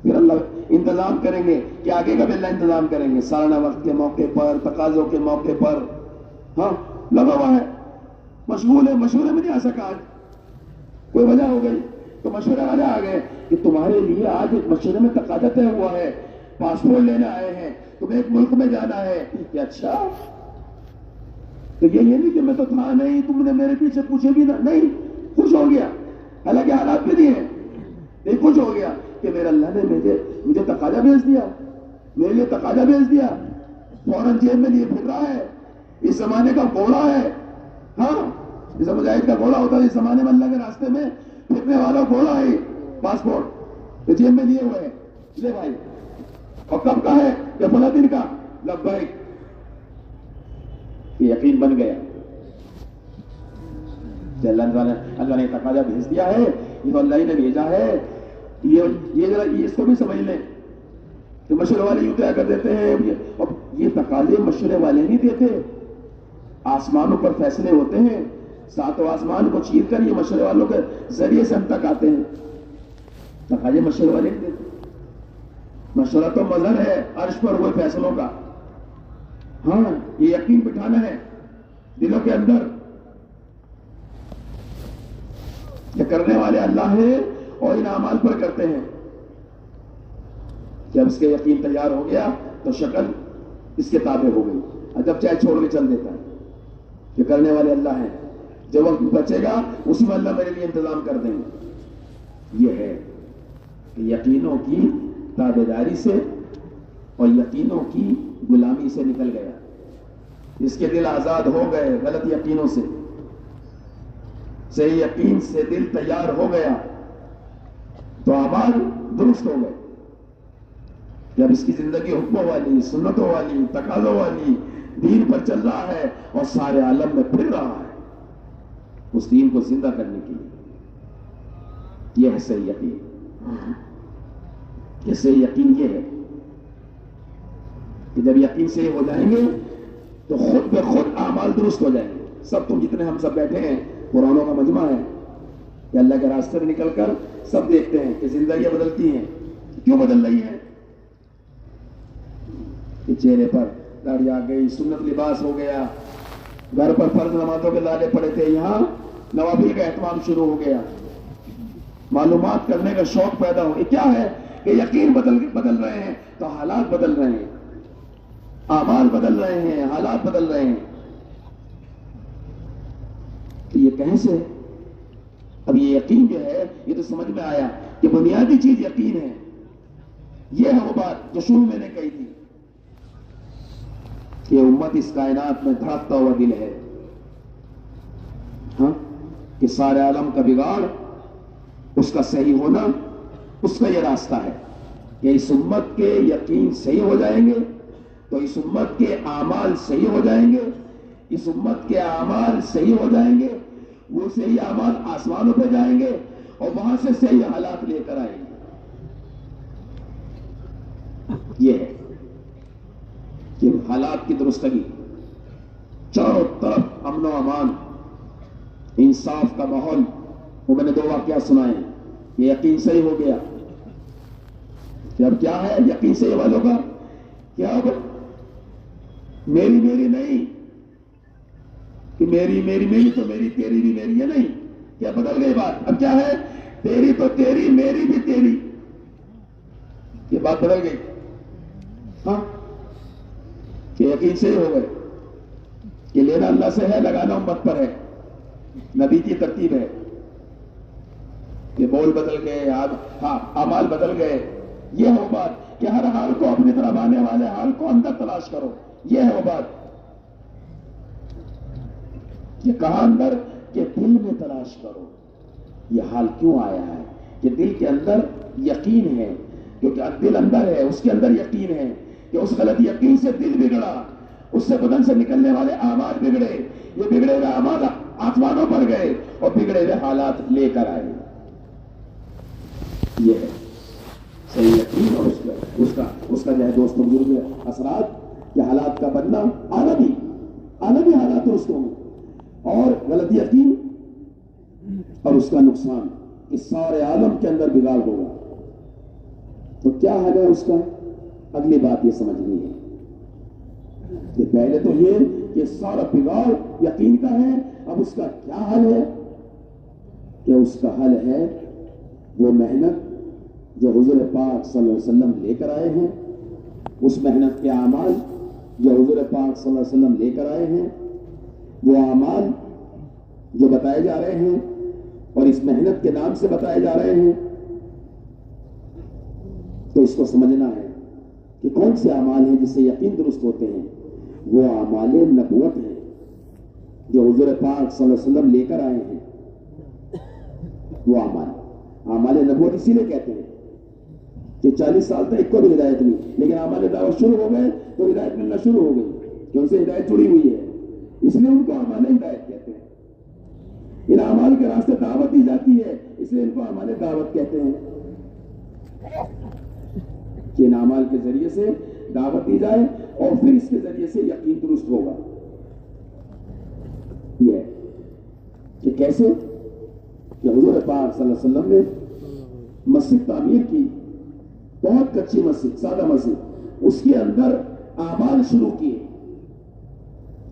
پھر اللہ انتظام کریں گے کہ آگے کا بھی اللہ انتظام کریں گے. سالانہ وقت کے موقع پر، تقاضوں کے موقع پر، ہاں لگا ہوا ہے، مشغول ہے، مشورے میں نہیں آ سکا آج، کوئی وجہ ہو گئی تو مشورے والے آ گئے کہ تمہارے لیے آج ایک مشورے میں تقاضا طے ہوا ہے، پاسپورٹ لینے آئے ہیں، تمہیں ایک ملک میں جانا ہے. کہ اچھا، تو یہ نہیں کہ میں تو تھا نہیں، تم نے میرے پیچھے پوچھے بھی نہیں. خوش ہو گیا، حالانکہ حالات بھی نہیں ہیں، نہیں خوش ہو گیا کہ میرے اللہ نے مجھے تقاضا بھیج دیا، میرے لیے تقاضا بھیج دیا. فوراً جیب میں لیے پھر رہا ہے، اس زمانے کا گھوڑا ہے. ہاں، جیسے مجاہد کا گھوڑا ہوتا ہے اس زمانے میں، اللہ کے راستے میں پھرنے والا گھوڑا ہے پاسپورٹ، تو جیب میں لیے ہوئے. لے بھائی، اور کب کا ہے؟ یا فلاں دن کا. لبیک. یہ یقین بن گیا کہ اللہ نے تقاضا بھیج دیا ہے، یہ تو اللہ ہی نے بھیجا ہے. یہ ذرا اس کو بھی سمجھ لیں کہ مشورے والے یوں کیا کر دیتے ہیں. اب یہ تقاضے مشورے والے نہیں دیتے، آسمانوں پر فیصلے ہوتے ہیں، ساتوں آسمان کو چیر کر یہ مشورے والوں کے ذریعے سے ہم تک آتے ہیں. تقاضے مشورے والے نہیں دیتے. مشورہ تو مظہر ہے عرش پر ہوئے فیصلوں کا. ہاں، یہ یقین بٹھانا ہے دلوں کے اندر کہ کرنے والے اللہ ہیں اور ان اعمال پر کرتے ہیں. جب اس کے یقین تیار ہو گیا تو شکل اس کے تابع ہو گئی. جب چاہے چھوڑ کے چل دیتا ہے کہ کرنے والے اللہ ہیں، جو وقت بچے گا اسی میں اللہ میرے لیے انتظام کر دیں گے. یہ ہے کہ یقینوں کی تابعداری سے اور یقینوں کی غلامی سے نکل گیا. اس کے دل آزاد ہو گئے غلط یقینوں سے، صحیح یقین سے دل تیار ہو گیا تو اعمال درست ہو گئے. جب اس کی زندگی حکموں والی، سنتوں والی، تقاضوں والی، دین پر چل رہا ہے اور سارے عالم میں پھر رہا ہے اس دین کو زندہ کرنے کے لیے. یہ ہے صحیح یقین. یہ صحیح یقین یہ ہے کہ جب یقین سے ہو جائیں گے تو خود بے خود اعمال درست ہو جائیں گے. سب تم جتنے ہم سب بیٹھے ہیں قرآنوں کا مجمع ہے کہ اللہ کے راستے میں نکل کر سب دیکھتے ہیں کہ زندگیاں بدلتی ہیں. کیوں بدل رہی ہیں؟ کہ چہرے پر داڑھی آ گئی، سنت لباس ہو گیا، گھر پر فرض نمازوں کے لالے پڑے تھے، یہاں نوافل کا اہتمام شروع ہو گیا، معلومات کرنے کا شوق پیدا ہو. یہ کیا ہے کہ یقین بدل رہے ہیں تو حالات بدل رہے ہیں، اعمال بدل رہے ہیں، حالات بدل رہے ہیں. تو یہ کہیں سے؟ اب یہ یقین جو ہے یہ تو سمجھ میں آیا کہ بنیادی چیز یقین ہے. یہ ہے وہ بات جو شروع میں نے کہی تھی کہ امت اس کائنات میں دھڑکتا ہوا دل ہے. ہاں، کہ سارے عالم کا بگاڑ، اس کا صحیح ہونا، اس کا یہ راستہ ہے کہ اس امت کے یقین صحیح ہو جائیں گے تو اس امت کے اعمال صحیح ہو جائیں گے، اس امت کے اعمال صحیح ہو جائیں گے، وہ صحیح اعمال آسمانوں پہ جائیں گے اور وہاں سے صحیح حالات لے کر آئیں گے. یہ ہے کہ حالات کی درستگی، چاروں طرف امن و امان، انصاف کا ماحول. وہ میں نے 2 واقعات سنائے ہیں. یہ یقین صحیح ہو گیا کہ اب کیا ہے یقین صحیح والوں کا؟ کیا اب میری نہیں کہ میری تو میری، تیری بھی میری، یہ نہیں. کیا بدل گئی بات؟ اب کیا ہے؟ تیری تو تیری، میری بھی تیری. یہ بات بدل گئی. ہاں، کہ یقین سے ہی ہو گئے کہ لینا اللہ سے ہے، لگانا امت پر ہے. نبی کی ترتیب ہے کہ بول بدل گئے، اعمال بدل گئے. یہ ہے وہ بات کہ ہر حال کو اپنی طرف آنے والے حال کو اندر تلاش کرو. یہ ہے وہ بات کہ کہاں اندر؟ کہ دل میں تلاش کرو. یہ حال کیوں آیا ہے کہ دل کے اندر یقین ہے، کیونکہ دل اندر ہے، اس کے اندر یقین ہے کہ اس غلط یقین سے دل بگڑا، اس سے بدن سے نکلنے والے اعمال بگڑے، یہ بگڑے ہوئے اعمال آسمانوں پر گئے اور بگڑے ہوئے حالات لے کر آئے. یہ ہے صحیح یقین اور اس کا جو ہے دوستوں بزرگ اثرات، یہ حالات کا بدلہ عالمی حالات رستوں میں، اور غلط یقین اور اس کا نقصان اس سارے عالم کے اندر بگاڑ ہوگا. تو کیا حل ہے اس کا؟ اگلی بات یہ سمجھنی ہے کہ پہلے تو یہ کہ سارا بگاڑ یقین کا ہے، اب اس کا کیا حل ہے؟ کہ اس کا حل ہے وہ محنت جو حضور پاک صلی اللہ علیہ وسلم لے کر آئے ہیں، اس محنت کے اعمال جو حضور پاک صلی اللہ علیہ وسلم لے کر آئے ہیں، وہ اعمال جو بتائے جا رہے ہیں اور اس محنت کے نام سے بتائے جا رہے ہیں. تو اس کو سمجھنا ہے کہ کون سے اعمال ہیں جس سے یقین درست ہوتے ہیں. وہ اعمال نبوت ہیں جو حضور پاک صلی اللہ علیہ وسلم لے کر آئے ہیں. وہ اعمال نبوت اسی لیے کہتے ہیں کہ 40 سال تک ایک کو بھی ہدایت نہیں، لیکن اعمال دعوت شروع ہو گئے تو ہدایت ملنا شروع ہو گئی، کہ ان سے ہدایت جڑی ہوئی ہے، اس لیے ان کو اعمال ہدایت کہتے ہیں. ان اعمال کے راستے دعوت دی جاتی ہے، اس لیے ان کو اعمال دعوت کہتے ہیں. کہ ان اعمال کے ذریعے سے دعوت دی جائے اور پھر اس کے ذریعے سے یقین درست ہوگا. یہ کہ کیسے کہ حضور پاک صلی اللہ علیہ وسلم نے مسجد تعمیر کی، بہت کچی مسجد، سادہ مسجد، اس کے اندر اعمال شروع کیے.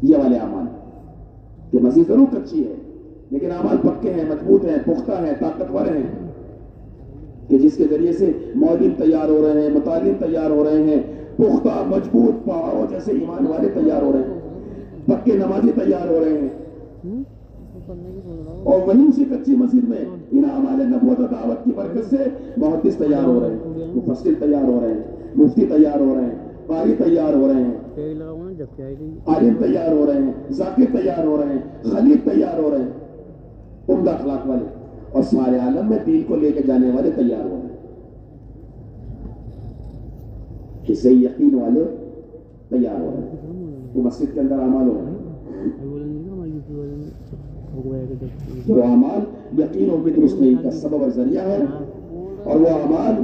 یہ والے اعمال کہ مسجد ضرور کچی ہے لیکن اعمال پکے ہیں، مضبوط ہیں، پختہ ہیں، طاقتور ہیں، کہ جس کے ذریعے سے مولین تیار ہو رہے ہیں، متعلم تیار ہو رہے ہیں، پختہ مضبوط پہاڑوں جیسے ایمان والے تیار ہو رہے ہیں، پکے نمازی تیار ہو رہے ہیں. اور وہیں اسی کچی مسجد میں ان اعمال نبوت و دعوت کی برکت سے محدث تیار ہو رہے ہیں، مفسر تیار ہو رہے ہیں، مفتی تیار ہو رہے ہیں، قاری تیار ہو رہے ہیں، عالم تیار ہو رہے ہیں، ذاکر تیار ہو رہے ہیں، خلیق تیار ہو رہے ہیں، عمدہ اخلاق والے، اور سارے عالم میں دین کو لے کے جانے والے تیار ہو رہے ہیں، کہ صحیح یقین والے تیار ہو رہے ہیں. وہ مسجد کے اندر اعمال ہو رہے ہیں، وہ اعمال یقین اور درست نہیں کا سبب اور ذریعہ ہے، اور وہ اعمال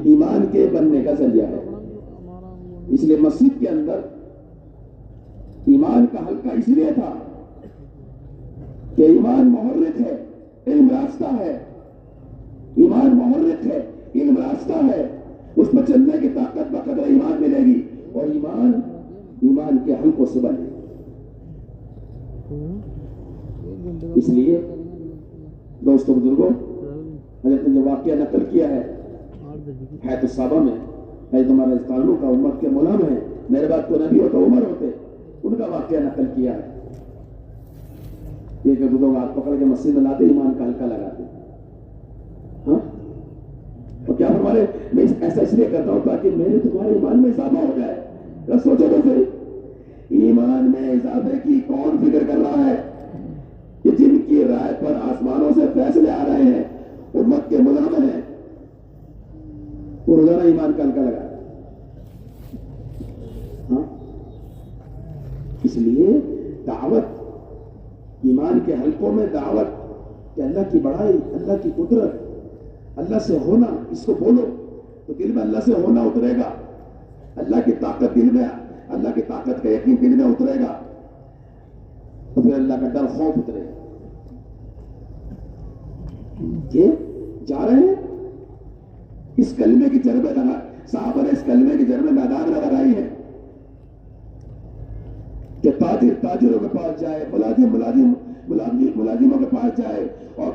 ایمان کے بننے کا ذریعہ ہے. اس لیے مسجد کے اندر ایمان کا حلقہ اس لیے تھا کہ ایمان محرک ہے، علم راستہ ہے. ایمان محرک ہے، علم راستہ ہے، اس پر چلنے کی طاقت بقدر ایمان ملے گی، اور ایمان کے حلقوں سے بنے. اس لیے دوستوں بزرگوں، حضرت نے جو واقعہ نقل کیا ہے حیات الصحابہ میں، حضرت عمر رضی اللہ عنہ کا امت کے ملام ہے، میرے بعد تو نبی ہوتا عمر ہوتے، ان کا واقعہ نقل کیا ہے. یہ کہ لوگ ہاتھ پکڑ کے مسجد میں لاتے، ایمان کا حلقہ لگاتے. ہاں، اور کیا ہمارے میں ایسا اس لیے کرتا ہوں تاکہ میرے تمہارے ایمان میں اضافہ ہو جائے. سوچو تو صحیح، ایمان میں اضافے کی کون فکر کر رہا ہے؟ کہ جن کی رائے پر آسمانوں سے فیصلے آ رہے ہیں، امت کے ملام ہیں، وہ روزانہ ایمان کا حلقہ لگا. ہاں، اس لیے دعوت، ایمان کے حلقوں میں دعوت کہ اللہ کی بڑائی، اللہ کی قدرت، اللہ سے ہونا، اس کو بولو تو دل میں اللہ سے ہونا اترے گا، اللہ کی طاقت دل میں، اللہ کی طاقت کا یقین دل میں اترے گا، تو پھر اللہ کا ڈر خوف اترے گا. کہ جا رہے ہیں اس کلمے کی جربے لگا، صحابہ نے اس کلمے کی جربے میدان میں لگائی ہے کہ تاجر تاجروں کے پاس جائے، ملازم ملازموں کے پاس جائے، اور